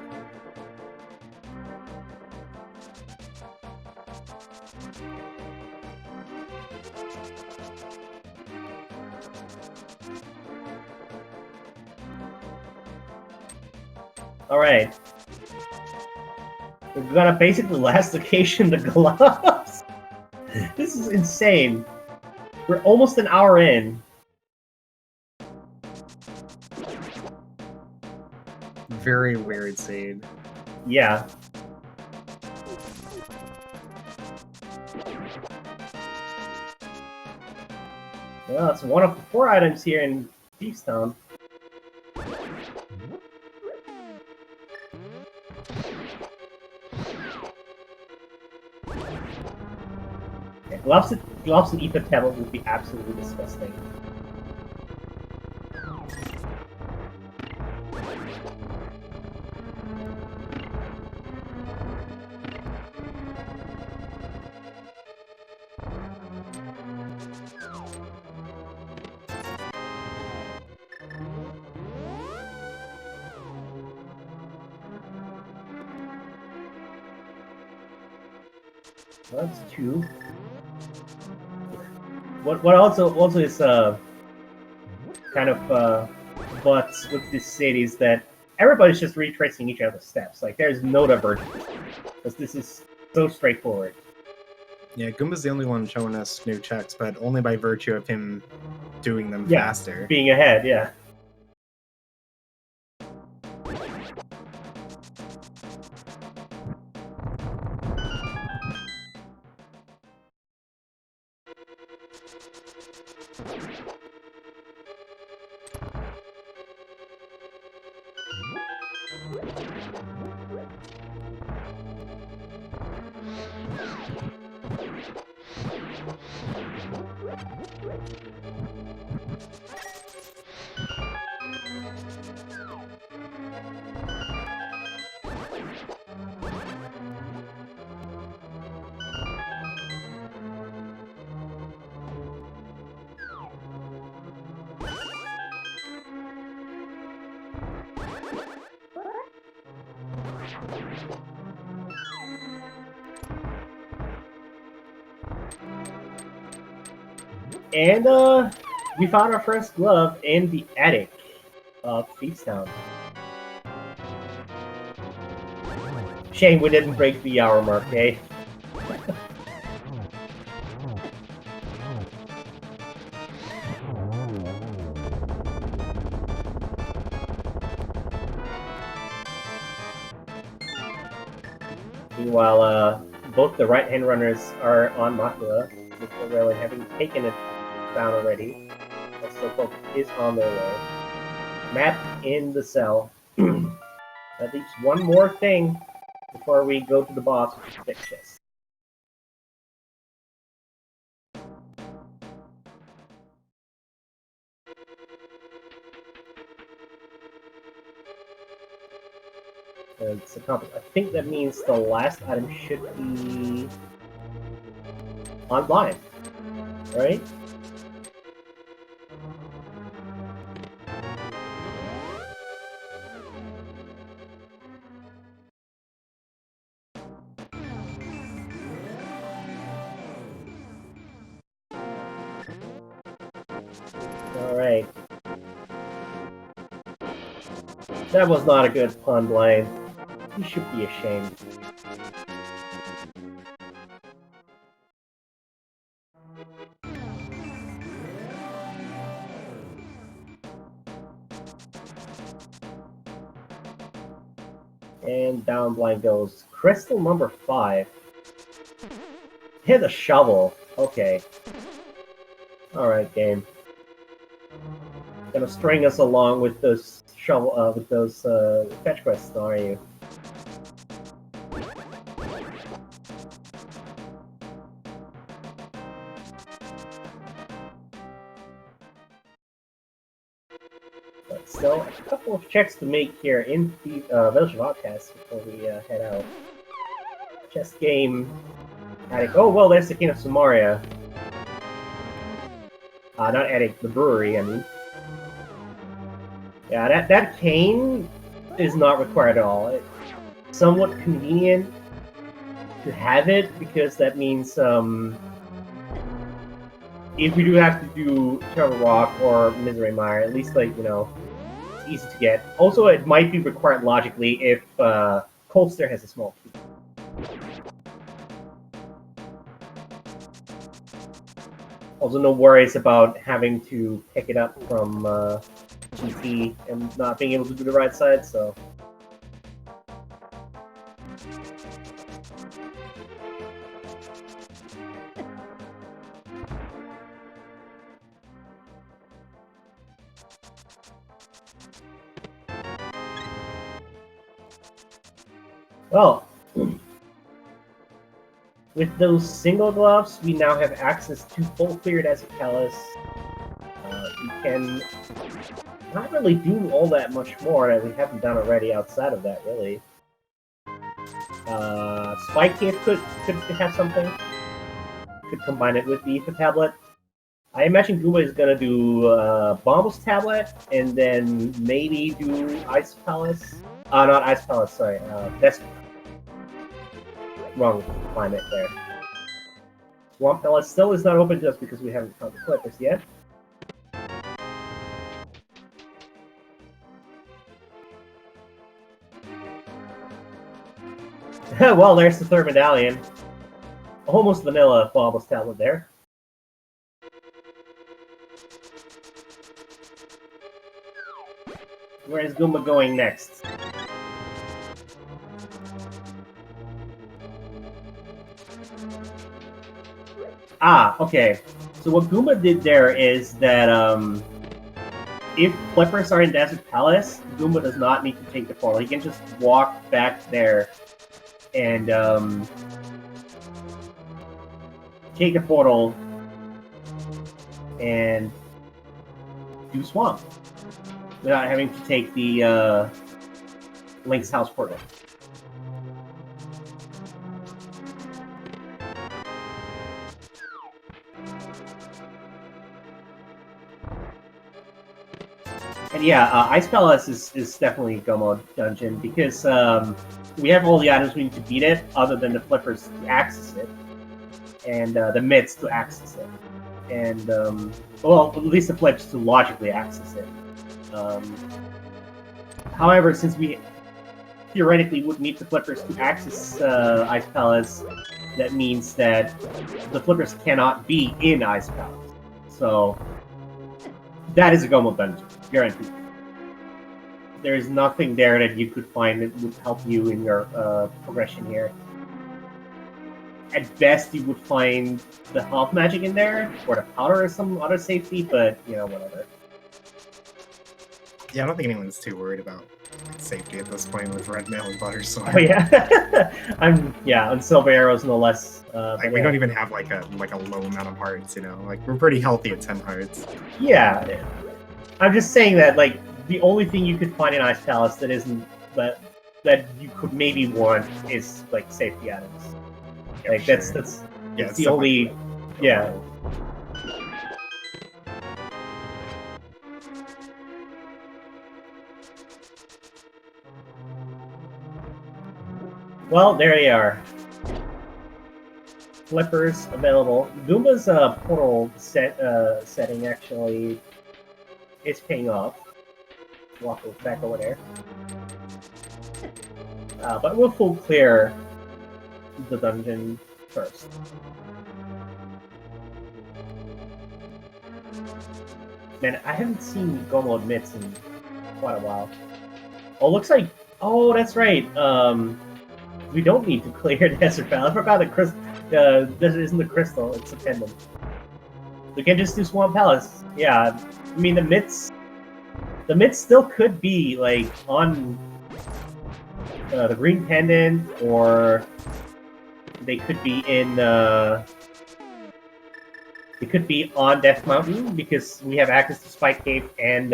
Alright. We've got to basically last occasion the gloves. This is insane. We're almost an hour in. Very weird scene. Yeah. Well, it's one of the 4 items here in Thieves Town. Yeah, gloves and ether tablet would be absolutely disgusting. Well, that's 2. What also is kind of butts with this city is that everybody's just retracing each other's steps. Like, there's no divergence because this is so straightforward. Yeah, Goomba's the only one showing us new checks, but only by virtue of him doing them Yeah, faster. being ahead, yeah. And we found our first glove in the attic of Feasttown. Shame we didn't break the hour mark, eh? Meanwhile, both the right-hand runners are on Makula, with Orelli having taken it down already. So folks is on their way. Matt in the cell. At least one more thing before we go to the boss, which is Big Chest. It's accomplished. I think that means the last item should be online, right? Alright. That was not a good pun, Blind. You should be ashamed. And down Blind goes. Crystal number 5. Hit a shovel. Okay. Alright, game. Gonna string us along with those shovel, with those fetch quests, are you? But still, a couple of checks to make here in the Village of Outcasts before we head out. Chess game. Attic. Oh well, there's the King of Samaria. Not Attic, the brewery. I mean. Yeah, that cane is not required at all. It's somewhat convenient to have it because that means if we do have to do Turtle Rock or Misery Mire, at least like it's easy to get. Also, it might be required logically if Colster has a small key. Also, no worries about having to pick it up from GT and not being able to do the right side, so. Well, with those single gloves, we now have access to full cleared Desert Palace. We can not really do all that much more that we haven't done already outside of that, really. Spike Cave could have something. Could combine it with the Ether Tablet. I imagine Goomba is gonna do Bombos Tablet, and then maybe do Ice Palace. Not Ice Palace, sorry. Desert. Wrong climate there. Swamp Palace still is not open just because we haven't found the Clippers yet. Well, there's the third medallion. Almost vanilla Bombos Tablet there. Where is Goomba going next? Ah, okay. So what Goomba did there is that if Clippers are in Desert Palace, Goomba does not need to take the portal. He can just walk back there and take the portal and do swamp without having to take the Link's house portal. And yeah, Ice Palace is definitely Gomo Dungeon because we have all the items we need to beat it, other than the flippers to access it, and the mitts to access it, and well, at least the flips to logically access it. However, since we theoretically would need the flippers to access Ice Palace, that means that the flippers cannot be in Ice Palace. So that is a Gomo Dungeon, guaranteed. There is nothing there that you could find that would help you in your progression here. At best, you would find the health magic in there, or the powder or some other safety, but, you know, whatever. Yeah, I don't think anyone's too worried about safety at this point with Red Mail and Butter Sword. Oh, yeah. on Silver Arrows, no less. We don't even have like a low amount of hearts, you know? Like, we're pretty healthy at 10 hearts. Yeah. I'm just saying that, like, the only thing you could find in Ice Palace that isn't, that you could maybe want is, like, safety items. Like, sure. that's the only... Like, yeah. Well, there they are. Flippers available. Goomba's portal setting actually is paying off. Walk back over there. But we'll full clear the dungeon first. Man, I haven't seen Gomo admits in quite a while. Oh, looks like... Oh, that's right. We don't need to clear Desert Valley. I forgot that this isn't the crystal, it's a pendant. We can just do Swamp Palace. Yeah, I mean, the mitts still could be, like, on the green pendant, or they could be in, they could be on Death Mountain, because we have access to Spike Cave and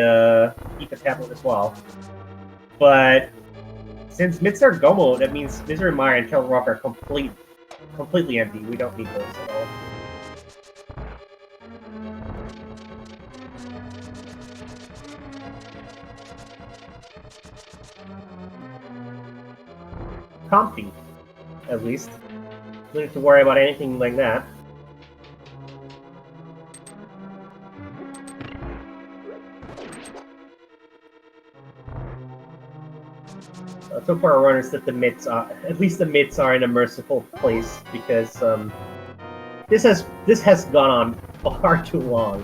Ether Tablet as well. But since mitts are Gomo, that means Misery Mire and Kelly Rock are completely empty. We don't need those at all. Comfy, at least. Don't have to worry about anything like that. So far, our runners that the mitts are, at least the mitts are in a merciful place, because this has gone on far too long.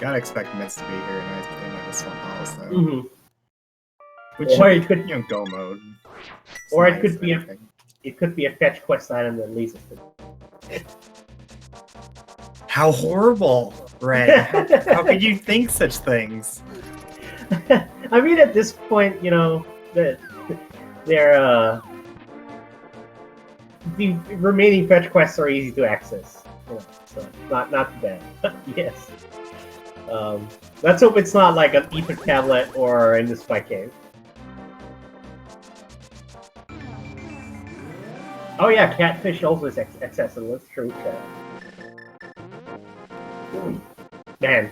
Gotta expect mitts to be here in the Swamp Palace, though. Mm-hmm. Which Or should it could, be, Go mode. Or it could be a fetch quest item that leads us to. How horrible, Ray! How could you think such things? I mean, at this point, you know, they're the remaining fetch quests are easy to access. You know, so not too bad. Yes. Let's hope it's not like an Ether Tablet or in the Spike Cave. Oh yeah, Catfish also is accessible. That's true, chat. Man.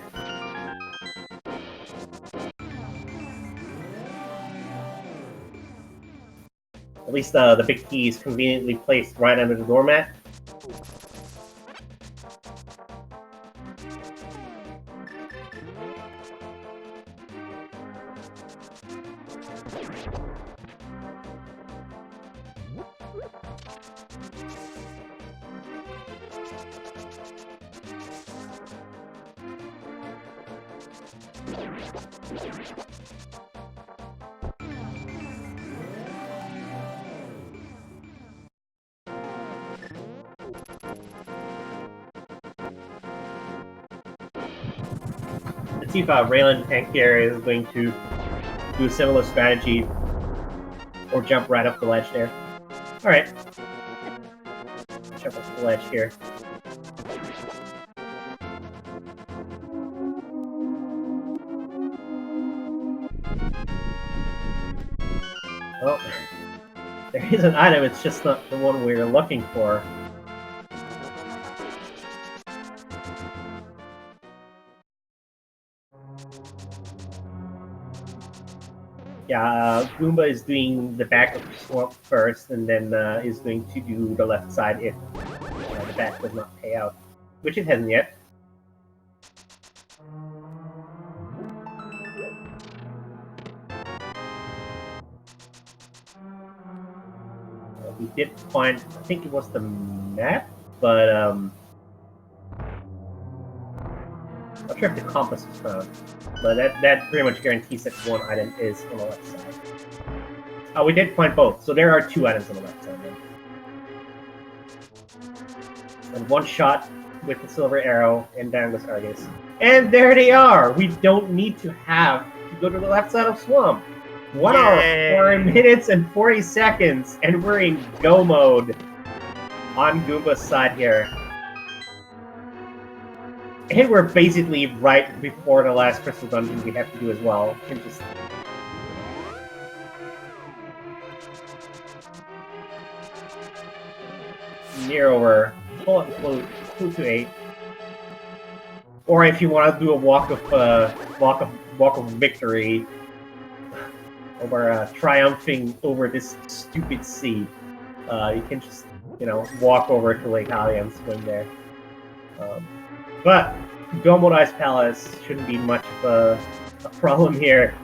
At least the big key is conveniently placed right under the doormat. Let's see if Raylan Tank here is going to do a similar strategy or jump right up the ledge there. Alright. Jump up the ledge here. Well, there is an item, it's just not the one we're looking for. Yeah, Goomba is doing the back of the swamp first, and then is going to do the left side if the back does not pay out, which it hasn't yet. We did find, I think it was the map, but not sure if the compass was found. But that pretty much guarantees that one item is on the left side. Oh, we did find both, so there are two items on the left side then. And one shot with the silver arrow, and down goes Argus. And there they are! We don't need to have to go to the left side of Swamp. 1 hour, 4 minutes, and 40 seconds, and we're in go mode on Goomba's side here. And we're basically right before the last crystal dungeon we have to do as well. And just near over. Pull up clue to 8. Or if you want to do a walk of victory, over triumphing over this stupid sea, you can just walk over to Lake Hylia and swim there. But Gomo Ice Palace shouldn't be much of a problem here.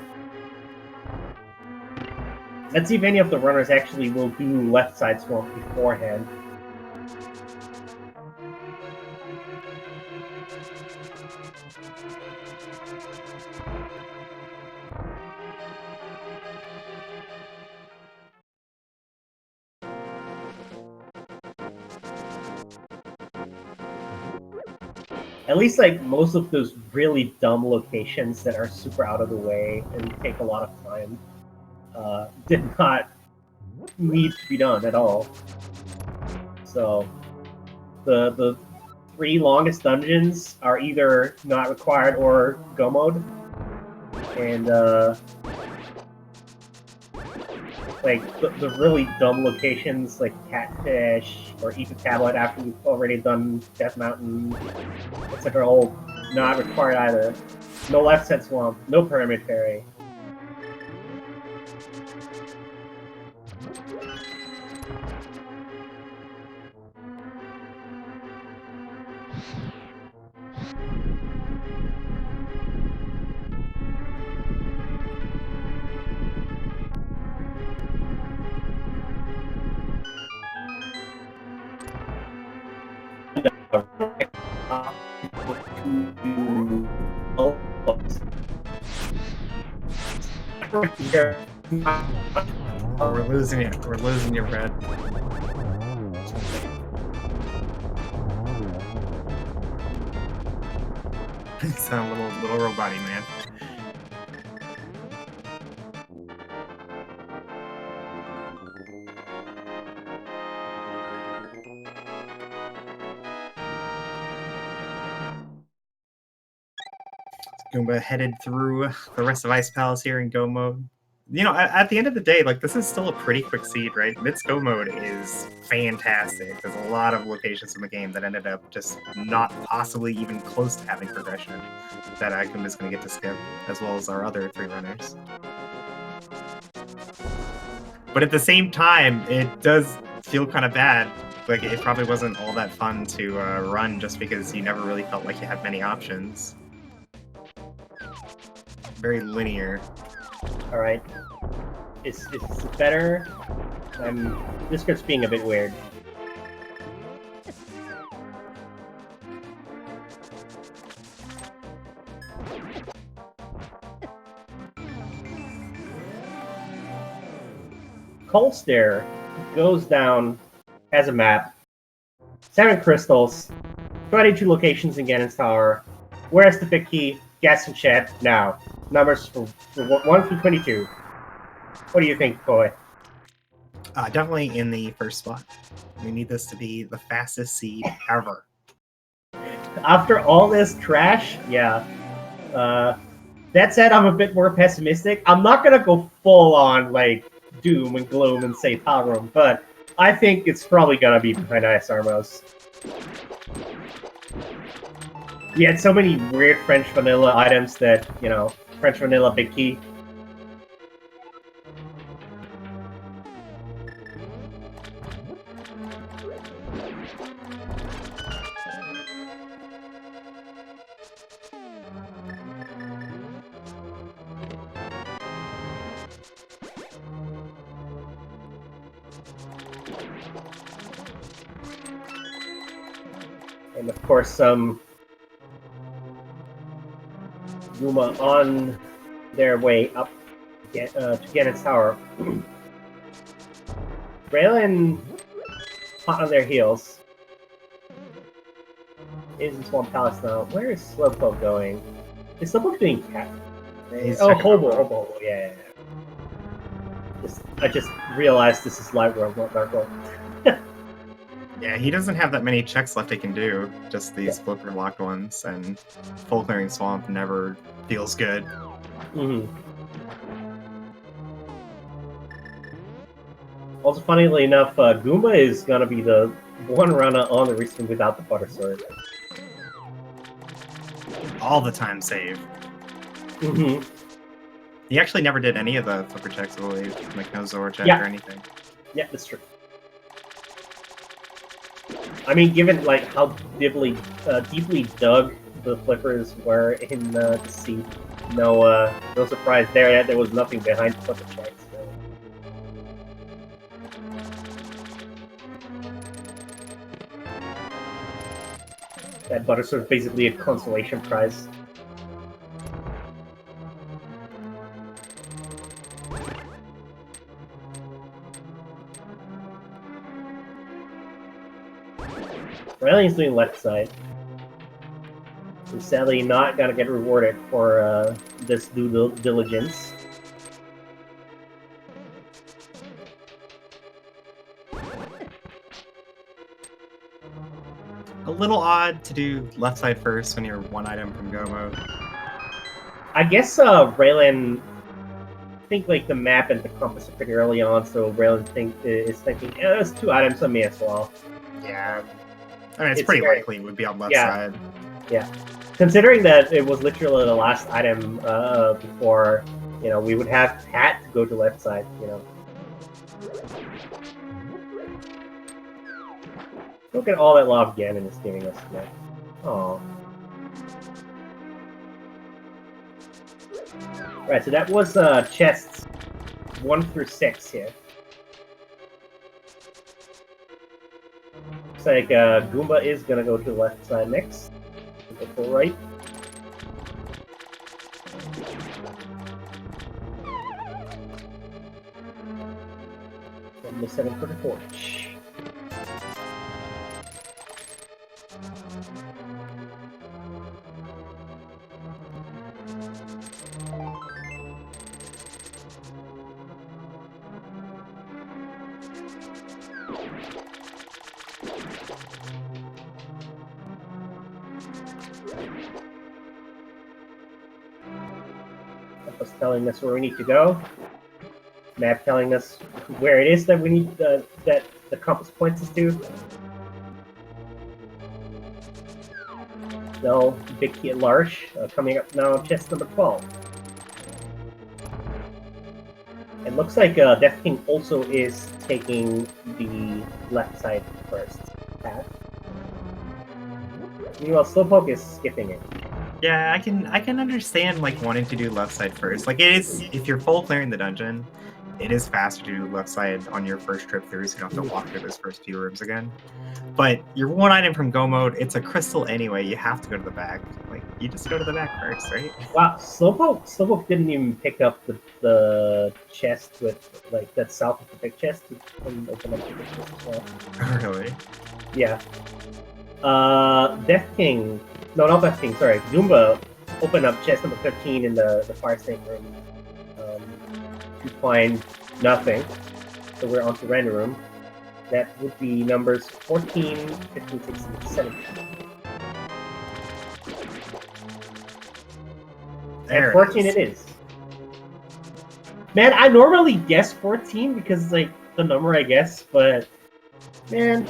Let's see if any of the runners actually will do left side swamp beforehand. At least, like, most of those really dumb locations that are super out of the way and take a lot of time did not need to be done at all. So, the 3 longest dungeons are either not required or go mode. And, like, the really dumb locations like Catfish or Eat the Tablet after we've already done Death Mountain, etc. all not required either. No left side swamp, no Pyramid Fairy. Oh, we're losing it. We're losing your Red. You sound a little robot-y, man. Goomba headed through the rest of Ice Palace here in go mode. At the end of the day, like, this is still a pretty quick seed, right? Mid's go mode is fantastic. There's a lot of locations in the game that ended up just not possibly even close to having progression that Goomba's going to get to skip, as well as our other 3 runners. But at the same time, it does feel kind of bad. Like, it probably wasn't all that fun to run just because you never really felt like you had many options. Very linear. Alright. It's better. This script's being a bit weird. Colster goes down as a map. 7 crystals, 22 locations in Ganon's Tower. Where's the big key? Guess in chat now. Numbers from 1 through 22. What do you think, Koi? Definitely in the first spot. We need this to be the fastest seed ever. After all this trash, yeah. That said, I'm a bit more pessimistic. I'm not gonna go full on like doom and gloom and say power room, but I think it's probably gonna be behind Ice Armos. We had so many weird French vanilla items that, you know, French vanilla big key. And of course, some Guma on their way up to Ganon's Tower. Braylon hot on their heels. Is in Swamp Palace now. Where is Slowpoke going? Is Slowpoke doing cat? Oh, Hobo, yeah. I just realized this is Light World, not Dark World. Yeah, he doesn't have that many checks left he can do. Just these flipper locked ones, and full clearing swamp never feels good. Mm-hmm. Also, funnily enough, Goomba is gonna be the one runner on the Reason without the Butter Sword. All the time save. Mm-hmm. He actually never did any of the flipper checks, I believe. Like no Zora check or anything. Yeah, that's true. I mean, given like how deeply dug the flippers were in the sea, no surprise there. There was nothing behind the flipper checks. So. That Butter Sword is basically a consolation prize. Riley's doing left side. He's sadly not gonna get rewarded for this due diligence. A little odd to do left side first when you're one item from go mode. I guess Raylan think like the map and the compass are pretty early on, so Raylan is thinking, there's 2 items, so may as well. Yeah. I mean, it's pretty likely it would be on left side. Yeah. Considering that it was literally the last item before, you know, we would have had to go to left side, you know. Look at all that love Ganon is giving us today. Aww. Right, so that was chests 1 through 6 here. Looks like Goomba is gonna go to the left side next. Go to the right. And the 7 for the torch. Us telling us where we need to go. Map telling us where it is that we need that the compass points us to. So, big key at large. Coming up now, chest number 12. It looks like Death King also is taking the left side first path. Meanwhile, Slowpoke is skipping it. Yeah, I can understand like wanting to do left side first. Like it is, if you're full clearing the dungeon, it is faster to do left side on your first trip through, so you don't have to walk through those first few rooms again. But you're one item from go mode. It's a crystal anyway. You have to go to the back. Like You just go to the back first, right? Wow, Slowpoke didn't even pick up the chest with like that south of the big chest. He couldn't open up the big chest as well. Really? Yeah. Death King. No, not Death King. Sorry, Goomba opened up chest number 15 in the fire snake room. You find nothing, so we're on to random room. That would be numbers 14, 15, 16, 17. There And 14 it is. Man, I normally guess 14 because it's like the number I guess, but man.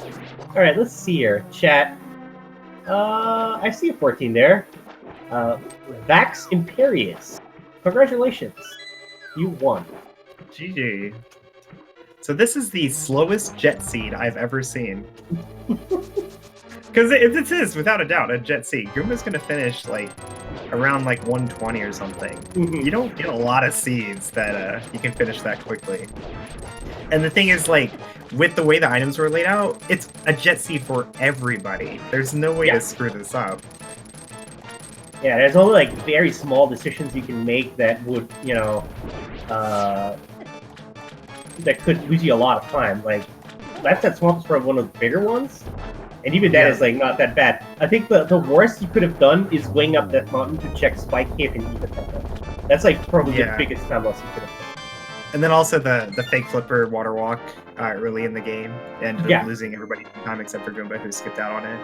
Alright, let's see here. Chat. I see a 14 there. Vax Imperius. Congratulations. You won. GG. So this is the slowest jet seed I've ever seen. Because it is, without a doubt, a jet seed. Goomba's going to finish like around like 120 or something. You don't get a lot of seeds that you can finish that quickly. And the thing is, like, with the way the items were laid out, it's a jet seed for everybody. There's no way to screw this up. Yeah, there's only like very small decisions you can make that would, you know, that could lose you a lot of time. Like, that swamp is probably one of the bigger ones, and even that is like not that bad. I think the worst you could have done is wing up that mountain to check Spike Cave and even that. That's like probably the biggest time loss you could have done. And then also the fake flipper water walk early in the game, and losing everybody time except for Goomba, who skipped out on it.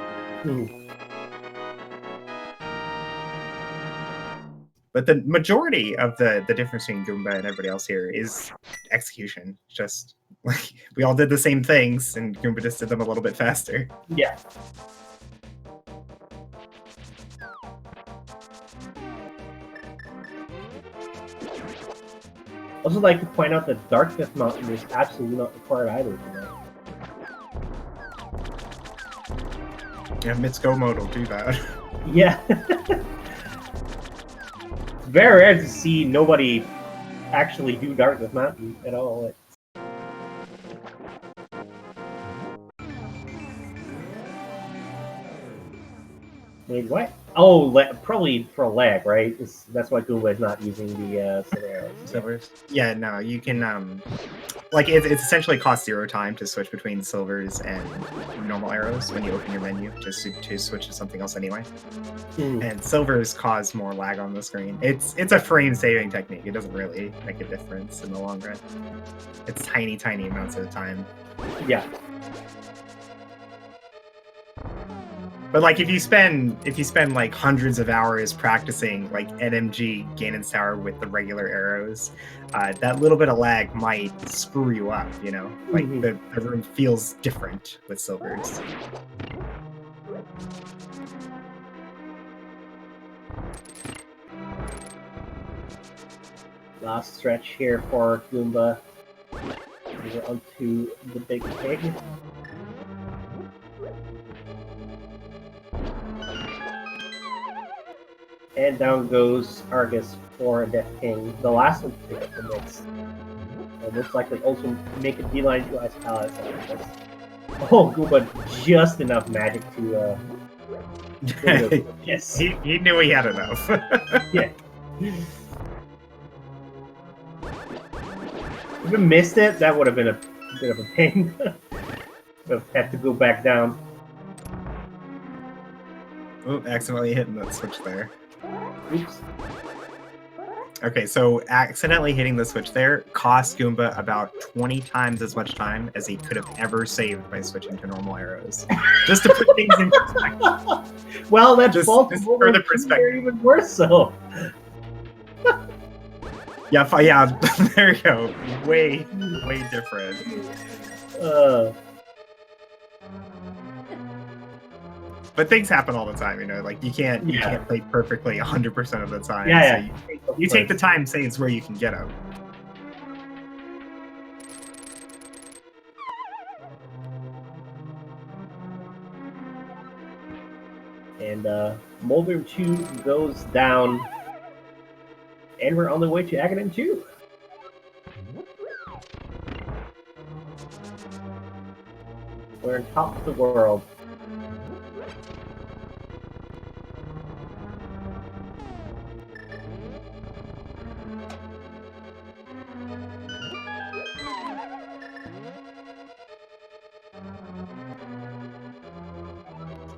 But the majority of the difference between Goomba and everybody else here is execution. Just like we all did the same things, and Goomba just did them a little bit faster. Yeah. I also like to point out that Dark Death Mountain is absolutely not required either. You know? Yeah, Mitsuko mode will do that. Yeah. It's very rare to see nobody actually do Dark Death Mountain at all. Wait, what? Oh, probably for lag, right? That's why Goomba is not using the silvers. Yeah, no, you can like it's essentially cost 0 time to switch between silvers and normal arrows when you open your menu, just to switch to something else anyway. And silvers cause more lag on the screen. It's a frame saving technique. It doesn't really make a difference in the long run. It's tiny amounts at a time. Yeah. But like if you spend like hundreds of hours practicing like NMG Ganon's Tower with the regular arrows, that little bit of lag might screw you up, you know? Like the room feels different with silvers. Last stretch here for Goomba. We're onto the big pig. And down goes Argus for Death King, the last one to pick up the mix. It looks like they also make a beeline to Ice Palace. Oh, Goomba, just enough magic to. Yes. He knew he had enough. Yeah. If we missed it, that would have been a bit of a pain. Would have had to go back down. Oh, accidentally hitting that switch there. Oops. Okay, so accidentally hitting the switch there cost Goomba about 20 times as much time as he could have ever saved by switching to normal arrows. Just to put things in perspective. Well, that's just for the perspective. Even worse so. Yeah, there you go. Way different. But things happen all the time, you know. Like you can't play perfectly 100% of the time. Yeah, so you take the time saves where you can get them. And Molder 2 goes down, and we're on the way to Agahnim 2. We're on top of the world.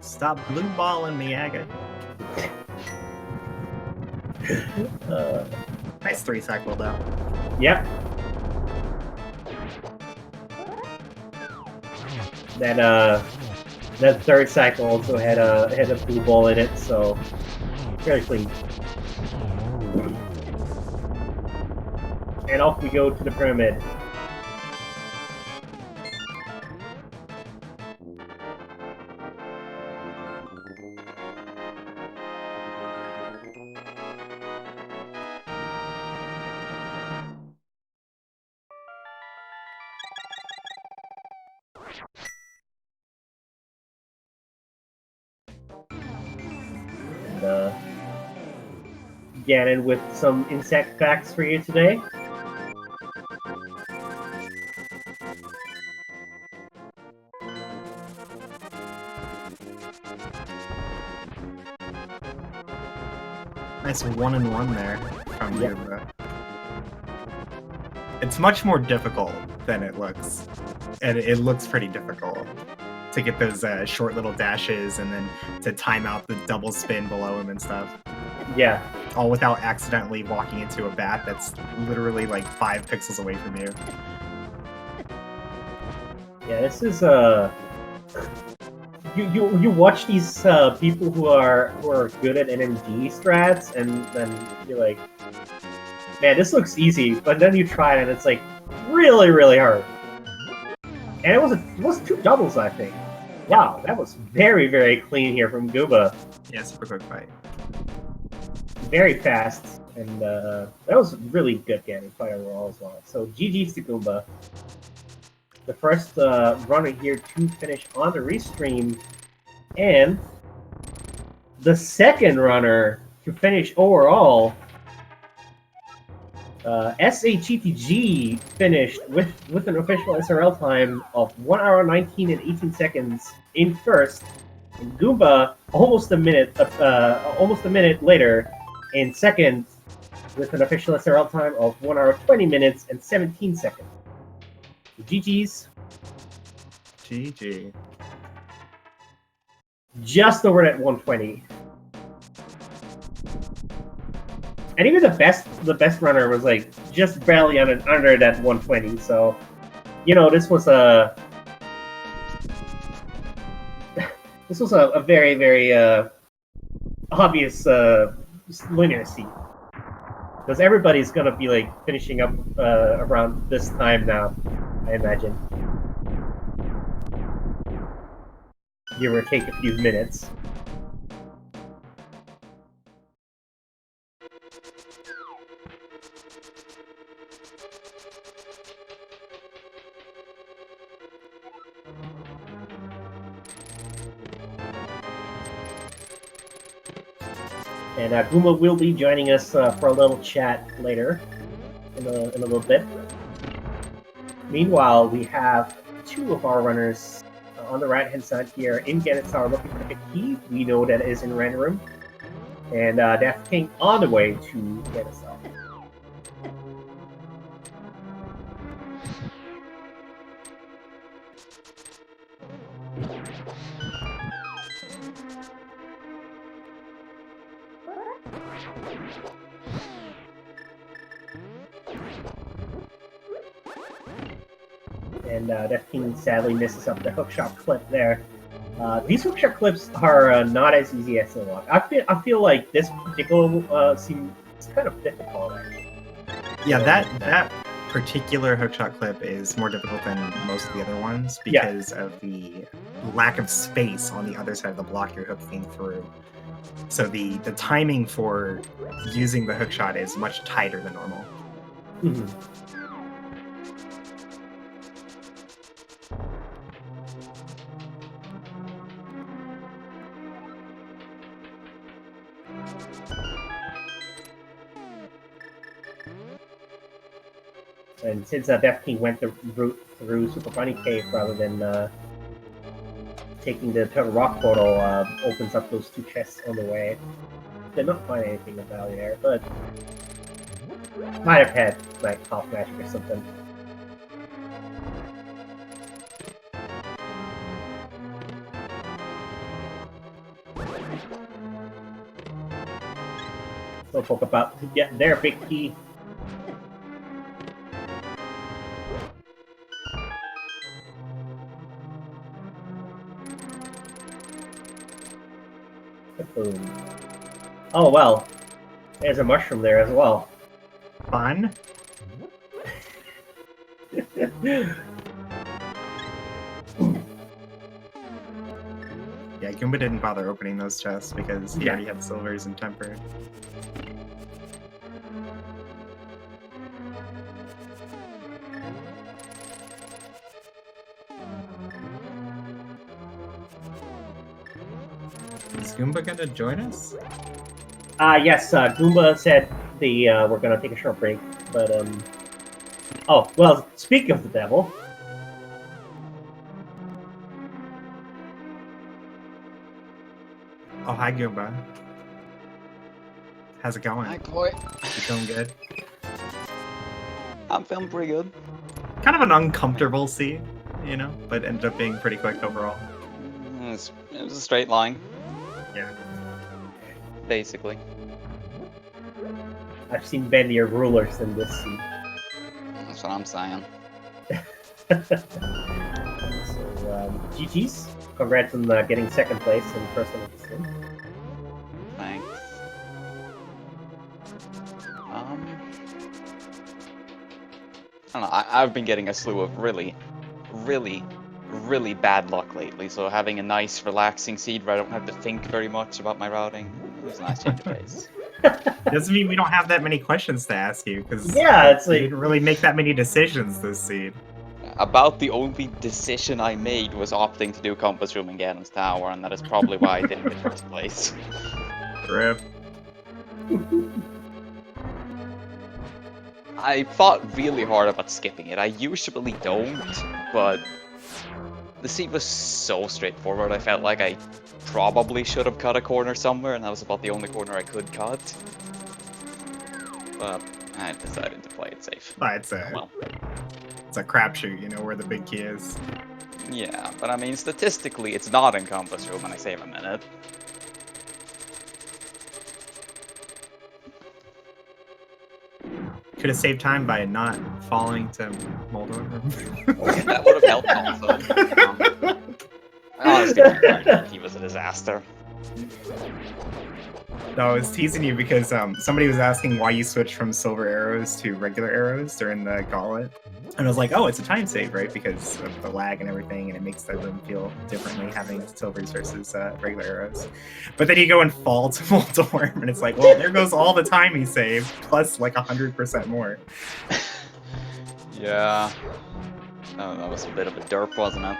Stop blue balling me, Aga. Nice 3 cycle though. Yep. That third cycle also had a blue ball in it, so very clean. And off we go to the pyramid. And Gannon with some insect facts for you today. Nice 1-1 there from you. It's much more difficult than it looks. And it looks pretty difficult to get those short little dashes and then to time out the double spin below him and stuff. Yeah. All without accidentally walking into a bat that's literally like 5 pixels away from you. Yeah, this is you watch these people who are good at NMD strats, and then you're like, man, this looks easy, but then you try it and it's like really, really hard. And it was 2 doubles, I think. Wow, that was very, very clean here from Gooba. Yeah, super quick fight. Very fast, and that was really good getting fight overall as well. So GG's to Gooba. The first runner here to finish on the restream, and the second runner to finish overall. SATTG finished with an official SRL time of 1 hour 19 and 18 seconds in first, and Goomba almost a minute later in second with an official SRL time of 1 hour 20 minutes and 17 seconds. GG's. GG. Just over that 120. And even the best runner was like just barely under that 120. So, you know, this was a very, very obvious linear seed, because everybody's gonna be like finishing up around this time now, I imagine. Give or take a few minutes. And Guma will be joining us for a little chat later, in a little bit. Meanwhile, we have 2 of our runners on the right-hand side here in Gannon Tower looking for the key. We know that is in Random Room. And Death King on the way to Gannon Tower. And Death King sadly misses up the hookshot clip there. These hookshot clips are not as easy as they look. I feel like this particular seems kind of difficult, actually. Yeah, that particular hookshot clip is more difficult than most of the other ones because of the lack of space on the other side of the block you're hooking through. So the timing for using the hookshot is much tighter than normal. Mm-hmm. And since Death King went the route through Super Funny Cave rather than taking the Turtle Rock portal, opens up those 2 chests on the way. Did not find anything of value there, but might have had like top magic or something. Slowpoke about to get their big key. Boom. Oh well, there's a mushroom there as well. Fun. Yeah, Goomba didn't bother opening those chests because he already had silvers and tempered. Is Goomba gonna join us? Yes, Goomba said we're gonna take a short break, but oh, well, speaking of the devil. Oh, hi Goomba. How's it going? Hi, Coy. You feeling good? I'm feeling pretty good. Kind of an uncomfortable scene, you know, but ended up being pretty quick overall. It was a straight line. Yeah. Basically. I've seen bendier rulers than this scene. That's what I'm saying. So, GG's. Congrats on getting second place in first one of the scene. Thanks. I don't know, I've been getting a slew of really bad luck lately, so having a nice relaxing seed where I don't have to think very much about my routing is a nice change of pace. Doesn't mean we don't have that many questions to ask you, because it's like you didn't really make that many decisions this seed. About the only decision I made was opting to do Compass Room in Ganon's Tower, and that is probably why I didn't get first place. Rip. I thought really hard about skipping it. I usually don't, but the seed was so straightforward, I felt like I probably should have cut a corner somewhere, and that was about the only corner I could cut. But I decided to play it safe. It's a crapshoot, you know, where the big key is. Yeah, but I mean, statistically, it's not in Compass Room, and I save a minute. Could have saved time by not falling to Moldor. That would have helped also. Honestly, he was a disaster. No, I was teasing you because somebody was asking why you switched from silver arrows to regular arrows during the gauntlet. And I was like, oh, it's a time save, right? Because of the lag and everything, and it makes the room feel differently having silvers versus regular arrows. But then you go and fall to Moldor, and it's like, well, there goes all the time he saved, plus like 100% more. Yeah. Oh, that was a bit of a derp, wasn't it?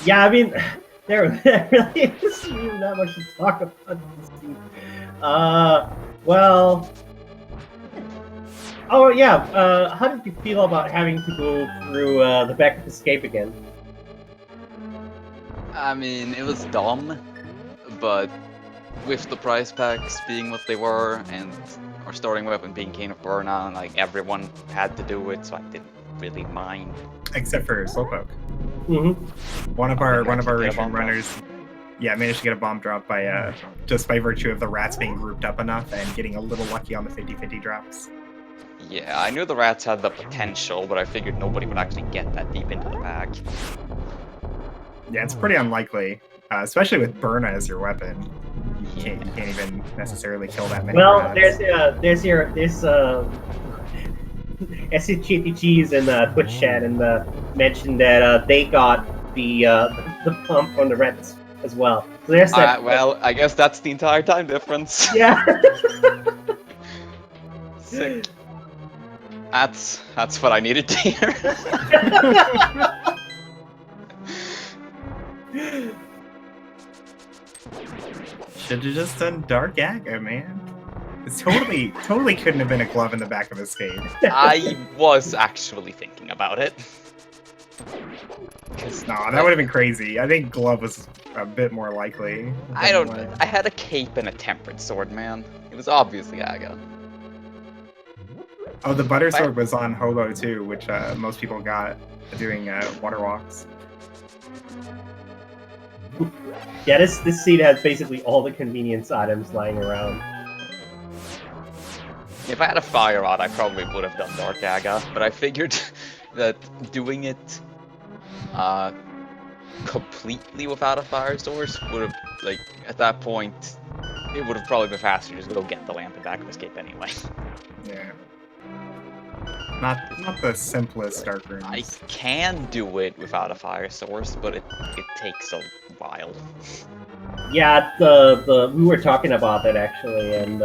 yeah, I mean, there really isn't even that much to talk about this scene. Well, oh yeah. How did you feel about having to go through the back of escape again? I mean, it was dumb, but with the prize packs being what they were, and our starting weapon being Cane of Burnout, like everyone had to do it, so I didn't really mind. Except for Slowpoke. Mm-hmm. One of our recent runners, managed to get a bomb drop by just by virtue of the rats being grouped up enough and getting a little lucky on the 50-50 drops. Yeah, I knew the rats had the potential, but I figured nobody would actually get that deep into the pack. Yeah, it's pretty unlikely, especially with Burna as your weapon. You can't even necessarily kill that many. Well, rats. there's SCGTGs in Twitch chat and mentioned that they got the pump from the rats as well. So there's that. Well, I guess that's the entire time difference. Yeah. Sick. That's what I needed to hear. Should have just done Dark Aga, man. It's totally couldn't have been a glove in the back of his cave. I was actually thinking about it. No, that would have been crazy. I think glove was a bit more likely. I had a cape and a tempered sword, man. It was obviously Aga. Oh, the butter sword was on Hobo too, which most people got doing water walks. Yeah, this seed has basically all the convenience items lying around. If I had a fire rod, I probably would have done Dark Aga, but I figured that doing it completely without a fire source would have, like, at that point, it would have probably been faster to just go get the lamp and back of escape anyway. Yeah. Not the simplest dark rooms. I can do it without a fire source, but it takes a while. Yeah, we were talking about that actually, and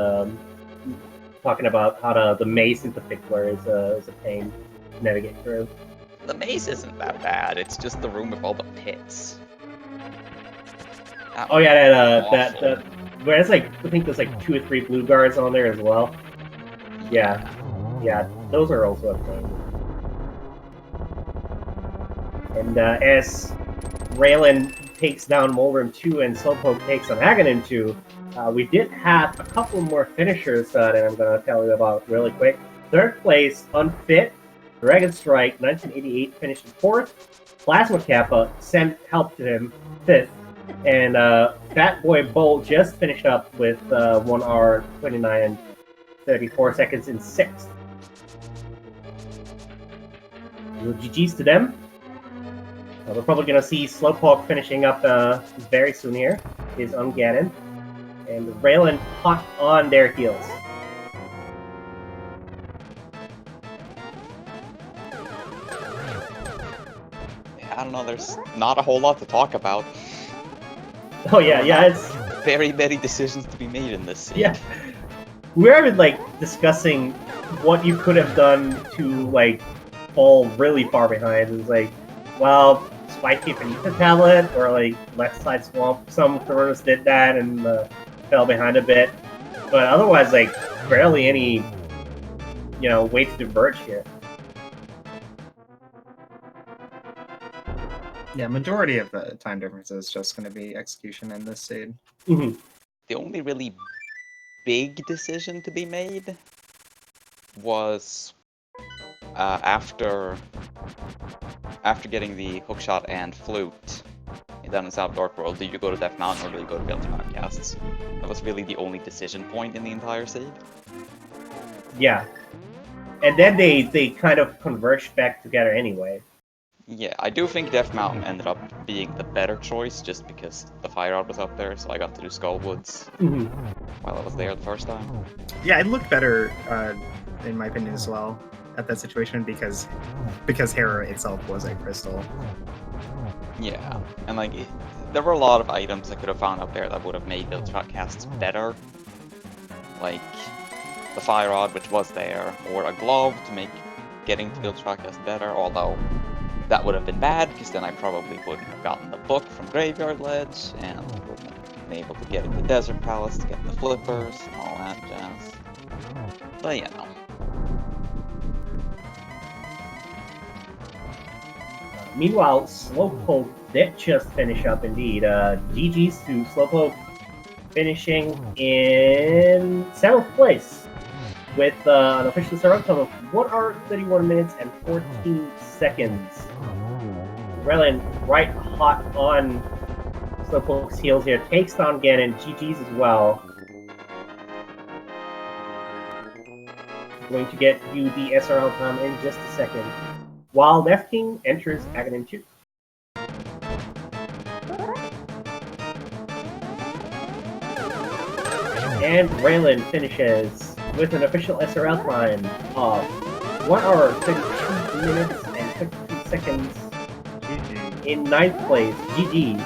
talking about how the maze in particular is a pain to navigate through. The maze isn't that bad. It's just the room with all the pits. Oh yeah, that where it's like I think there's like 2 or 3 blue guards on there as well. Yeah, those are also a pain. And as Raylan takes down Mulrum 2 and Slowpoke takes on Agahnim 2, we did have a couple more finishers that I'm going to tell you about really quick. Third place, Unfit, Dragon Strike, 1988 finished in 4th. Plasma Kappa sent help to him 5th. And Fat Boy Bolt just finished up with 1 hour, 29 and 34 seconds in 6th. So GG's to them. We're probably going to see Slowpoke finishing up very soon here. Is on Ganon. And Raylan hot on their heels. Yeah, I don't know, there's not a whole lot to talk about. Oh yeah, it's... Very many decisions to be made in this scene. Yeah. We're like discussing what you could have done to like fall really far behind. It's like, well, Spike Keep and Ether Tablet, or like Left Side Swamp. Some throwers did that and fell behind a bit. But otherwise, like, barely any, way to diverge here. Yeah, majority of the time difference is just going to be execution in this seed. Mm-hmm. The only really big decision to be made was after getting the hookshot and flute down in South Dark World. Do you go to Death Mountain or do you go to Belgian Outcasts? That was really the only decision point in the entire seed. Yeah, and then they kind of converged back together anyway. Yeah, I do think Death Mountain ended up being the better choice just because the Fire Rod was up there, so I got to do Skullwoods while I was there the first time. Yeah, it looked better, in my opinion as well, at that situation because Hera itself was a crystal. Yeah, and like, there were a lot of items I could have found up there that would have made Build casts better. Like, the Fire Rod, which was there, or a glove to make getting to Build cast better, although that would have been bad, because then I probably wouldn't have gotten the book from Graveyard Ledge, and wouldn't have been able to get into Desert Palace to get the flippers, and all that jazz. But yeah, no. Meanwhile, Slowpoke did just finish up indeed. GG's to Slowpoke finishing in 7th place with an official start time of 1 hour, 31 minutes, and 14 seconds. Raylan right hot on Slowpoke's heels here, takes down Ganon, GG's as well. Going to get you the SRL time in just a second. While Left King enters Agahnim 2. And Raylan finishes with an official SRL time of 1 hour, 32 minutes, and 52 seconds. GG. In 9th place, GG.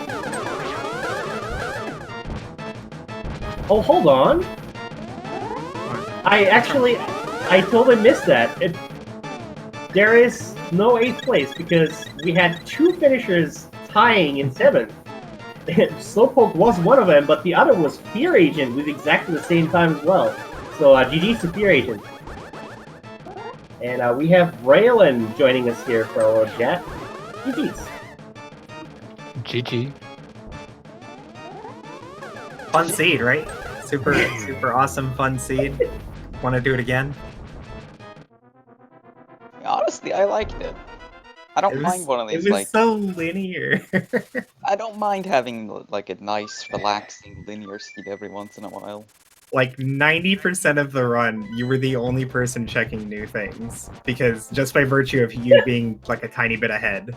Oh, hold on. I totally missed that. There is no 8th place because we had 2 finishers tying in 7th. Slowpoke was one of them, but the other was Fear Agent with exactly the same time as well. So GG's to Fear Agent. And we have Raylan joining us here for our chat. GG's. GG. Fun seed, right? Super awesome fun seed. Want to do it again? Honestly, I liked it. I don't mind one of It these, was like, so linear. I don't mind having, like, a nice, relaxing, linear seed every once in a while. Like 90% of the run, you were the only person checking new things because just by virtue of you being like a tiny bit ahead,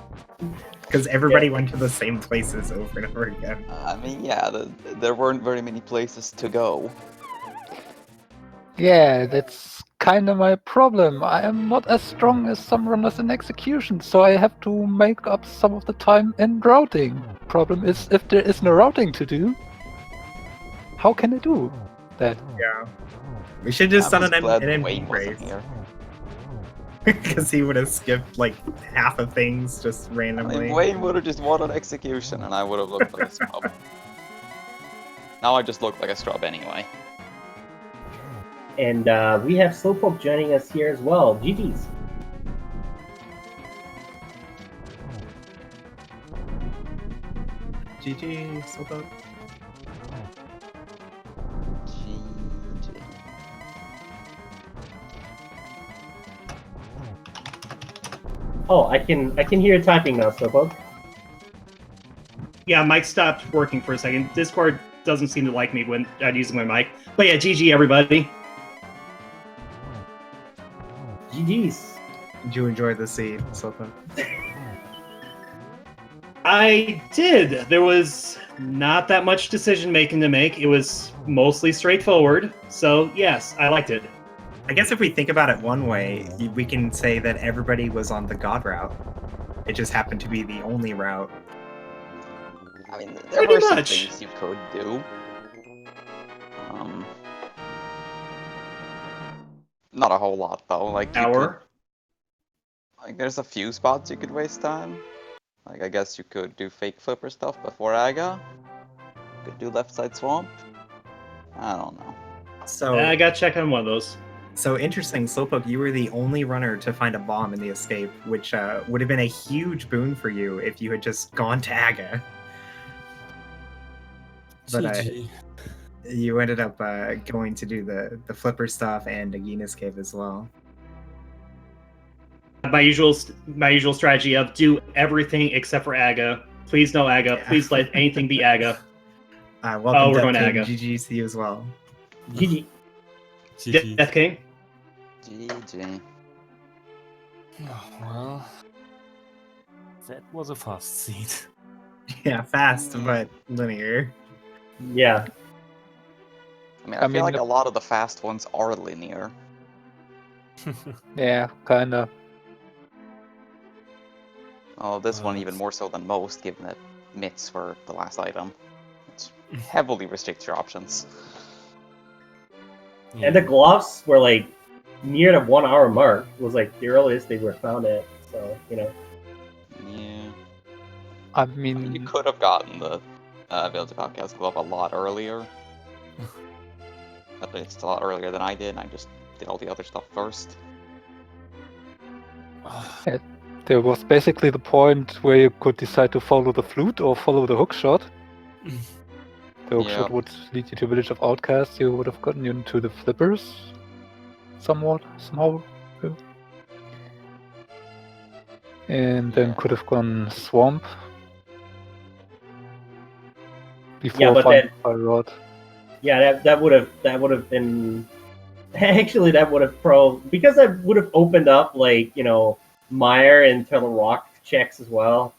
because everybody went to the same places over and over again. I mean, yeah, there weren't very many places to go. Yeah, that's kind of my problem. I am not as strong as some runners in execution, so I have to make up some of the time in routing. Problem is, if there is no routing to do, how can I do that? Yeah, we should just I'm done just an glad NP Wayne wasn't race here. because he would have skipped like half of things just I randomly. mean, Wayne would have just won an execution, and I would have looked like a scrub. Now I just look like a scrub anyway. And we have Slowpoke joining us here as well. GG's. GG, Slowpoke. GG. Oh, I can hear you typing now, Slowpoke. Yeah, mic stopped working for a second. Discord doesn't seem to like me when I'm using my mic. But yeah, GG everybody. GG's. Did you enjoy the seed, Slowpoke? I did. There was not that much decision making to make. It was mostly straightforward. So yes, I liked it. I guess if we think about it one way, we can say that everybody was on the God route. It just happened to be the only route. I mean, there Pretty were some much. things you could do. Not a whole lot though. Like you could, Hour. like there's a few spots you could waste time. Like I guess you could do fake flipper stuff before Aga. Could do left side swamp. I don't know. So I got to check on one of those. So interesting, Slowpoke, you were the only runner to find a bomb in the escape, which would have been a huge boon for you if you had just gone to Aga. But GG. you ended up going to do the flipper stuff and Agahnim cave as well. My usual strategy of do everything except for Aga. Please no Aga. Yeah. Please let anything be Aga. Welcome, we're Death going to King. Aga. GG to you as well. GG. GG. Death King. GG. Oh, well, that was a fast seed. Yeah, fast but linear. Yeah. I mean, I feel mean, like the- a lot of the fast ones are linear. Yeah, kinda. Oh, this one even more so than most, given that mitts were the last item, which heavily restricts your options. And the gloves were like near the 1 hour mark. Was like the earliest they were found at. So, you know. Yeah. I I mean, you mean, could have gotten the Ability Podcast glove a lot earlier. At least a lot earlier than I did, and I just did all the other stuff first. there was basically the point where you could decide to follow the flute or follow the hookshot. The hookshot Yeah. would lead you to Village of Outcasts. You would have gotten you into the flippers, somehow. And then Yeah. could have gone swamp before Yeah, but finding Fire Rod. Yeah, that would have been actually that would have because that would have opened up like, you know, Mire and Turtle Rock checks as well,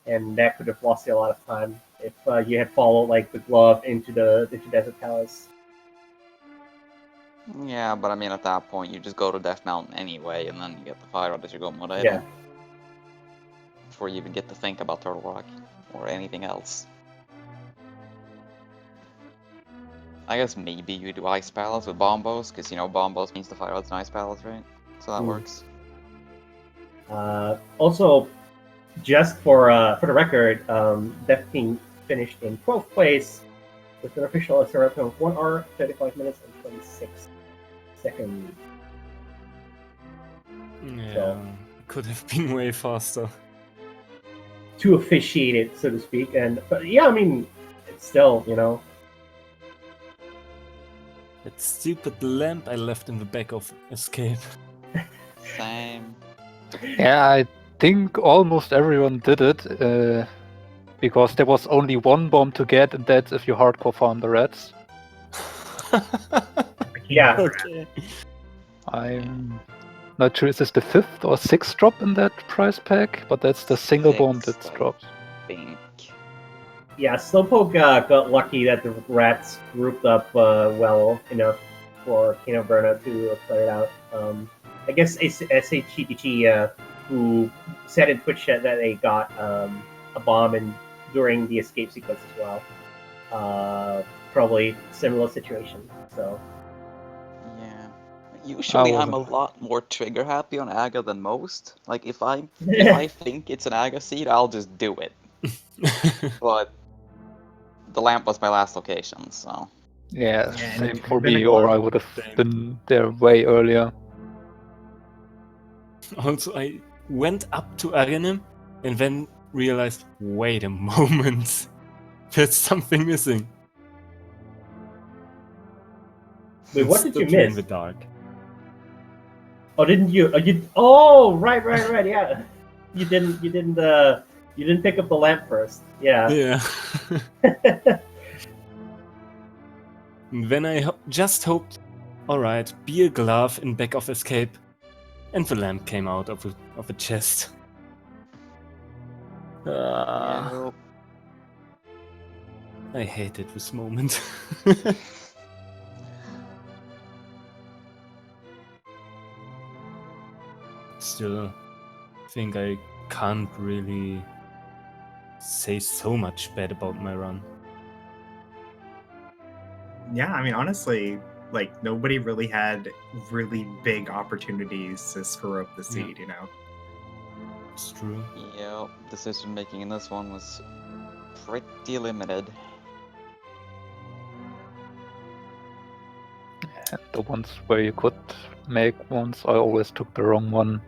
and that could have lost you a lot of time if you had followed like the glove into Desert Palace. Yeah, but I mean, at that point, you just go to Death Mountain anyway, and then you get the fire rod as your go mode item. Yeah. Before you even get to think about Turtle Rock or anything else. I guess maybe you do Ice Palace with Bombos, because you know Bombos means the fire rod's an Ice Palace, right? So that works. Also, just for the record, Death King finished in 12th place with an official SRF of 1 hour, 35 minutes, and 26 seconds. Yeah, So- could have been way faster. To officiate it, so to speak. But yeah, I mean, it's still, you know. That stupid lamp I left in the back of Escape. Same. Yeah, I think almost everyone did it, because there was only one bomb to get, and that's if you hardcore farm the reds. Yeah. Okay. I'm not sure, is this the 5th or 6th drop in that prize pack? But that's the single bomb that Sixth, I drops. think. Yeah, Slowpoke got lucky that the rats grouped up well enough for Burnout to clear it out. I guess SHTT, who said in Twitch chat that they got a bomb during the escape sequence as well. Probably similar situation. So Yeah. Usually I'm a wasn't. lot more trigger happy on Aga than most. Like if I think it's an Aga seed, I'll just do it. But the lamp was my last location, so Yeah, Yeah, and same it for could've been a me, or I glove. would have Same. been there way earlier. Also, I went up to Agahnim and then realized, wait a moment, there's something missing. wait, And what did you stood here in miss? the dark. Oh, didn't you? Oh, right, yeah. You didn't pick up the lamp first. Yeah. Yeah. And then I just hoped, alright, be a glove in back of escape. And the lamp came out of a chest. Yep. I hated this moment. Still, think I can't really say so much bad about my run. Yeah, I mean, honestly, like nobody really had really big opportunities to screw up the seed, you know. It's true. Yep. Decision making in this one was pretty limited. And the ones where you could make ones, I always took the wrong one.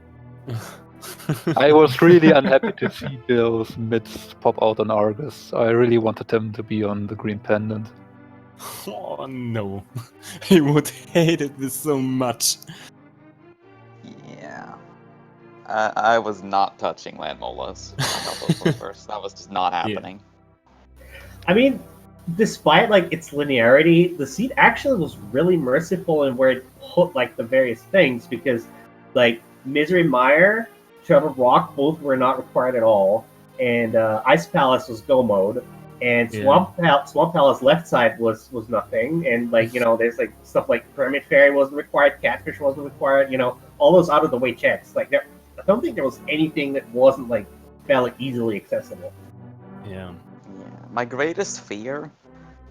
I was really unhappy to see those mids pop out on Argus. I really wanted them to be on the green pendant. Oh no. I would hated this so much. Yeah. I was not touching land molas. I got those ones first. That was just not happening. I mean, despite like its linearity, the seed actually was really merciful in where it put like the various things, because like Misery Mire, Trevor Rock both were not required at all, and Ice Palace was go mode, and Swamp Palace left side was nothing, and like there's like stuff like Pyramid Fairy wasn't required, Catfish wasn't required, all those out of the way checks. Like I don't think there was anything that wasn't like fairly easily accessible. Yeah. Yeah. My greatest fear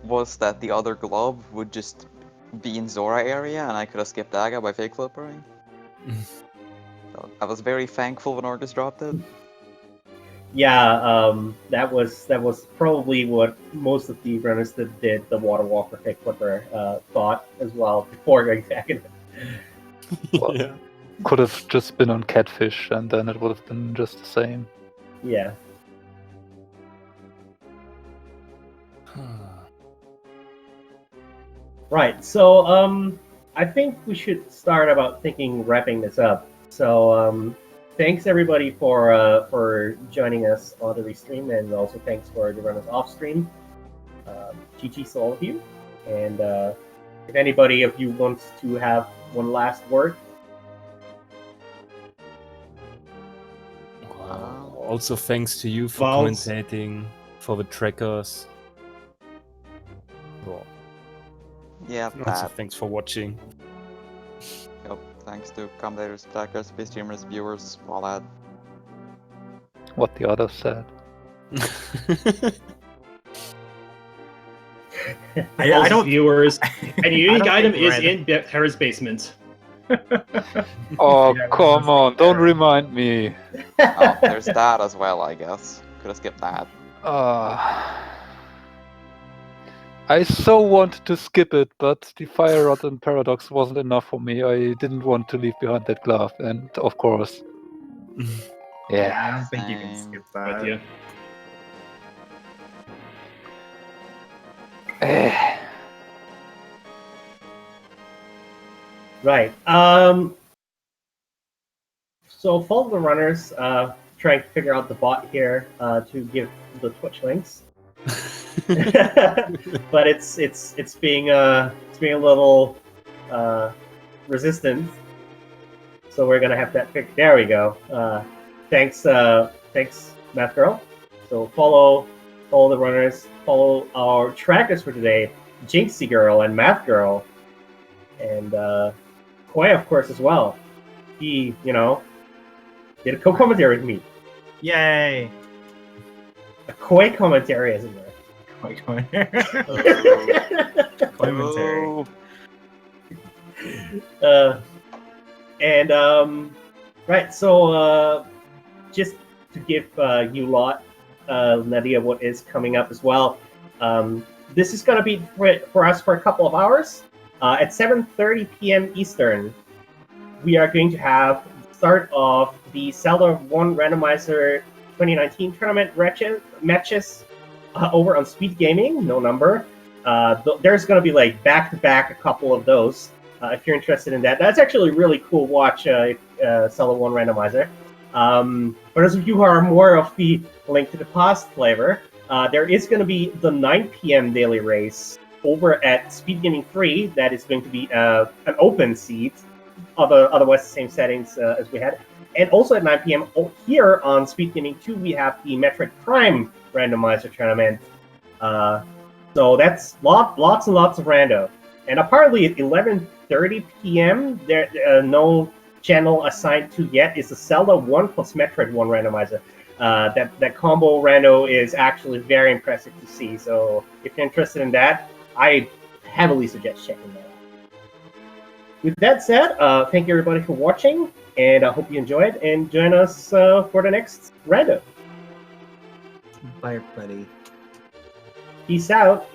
was that the other glove would just be in Zora area and I could have skipped Aga by fake flippering. So I was very thankful when Argus dropped it. Yeah, that was probably what most of the runners that did the Water Walker fake flipper thought as well before going to Agahnim. Well, Yeah. could have just been on Catfish, and then it would have been just the same. Yeah. Right. So I think we should start about wrapping this up. So thanks everybody for joining us on the restream, and also thanks for the runners off stream. GG to all of you. And if anybody of you wants to have one last word. Wow. Also, thanks to you for Valves. commentating, for the trackers. Wow. Yeah, Also, that. thanks for watching. Yep. Thanks to commentators, trackers, streamers, viewers, all that. What the others said. I don't. viewers. And your unique don't item think is Red- in Hera's basement. Oh, Yeah, come on, don't there. remind me. Oh, there's that as well, I guess. Could have skipped that. I so wanted to skip it, but the Fire Rod and Paradox wasn't enough for me. I didn't want to leave behind that glove, and of course. Yeah. I don't think you can Same. skip With that. you. Right. So follow the runners. trying to figure out the bot here to give the Twitch links. But it's being a little resistant. So we're gonna have that fixed. There we go. Thanks, Math Girl. So follow the runners. Follow our trackers for today, Jinxie Girl and Math Girl, and Koi, of course, as well. He, did a co-commentary with me. Yay! A Koi commentary, as it were. Koi commentary. Right, so just to give you lot an idea of what is coming up as well. This is going to be for us for a couple of hours. At 7:30 p.m. Eastern, we are going to have the start of the Zelda 1 Randomizer 2019 tournament matches over on Speed Gaming, no number. There's going to be like back-to-back a couple of those. If you're interested in that, that's actually a really cool watch. Zelda 1 Randomizer. For those of you who are more of the Link to the Past flavor, there is going to be the 9 p.m. daily race over at Speed Gaming 3. That is going to be an open seat, otherwise the same settings as we had. And also at 9 p.m. here on Speed Gaming 2, we have the Metroid Prime Randomizer tournament. So that's lots and lots of rando. And apparently at 11:30 p.m., there no channel assigned to yet is the Zelda 1 plus Metroid 1 Randomizer. That combo rando is actually very impressive to see. So if you're interested in that, I heavily suggest checking that out. With that said, thank you everybody for watching, and I hope you enjoyed, and join us for the next rando. Bye, everybody. Peace out.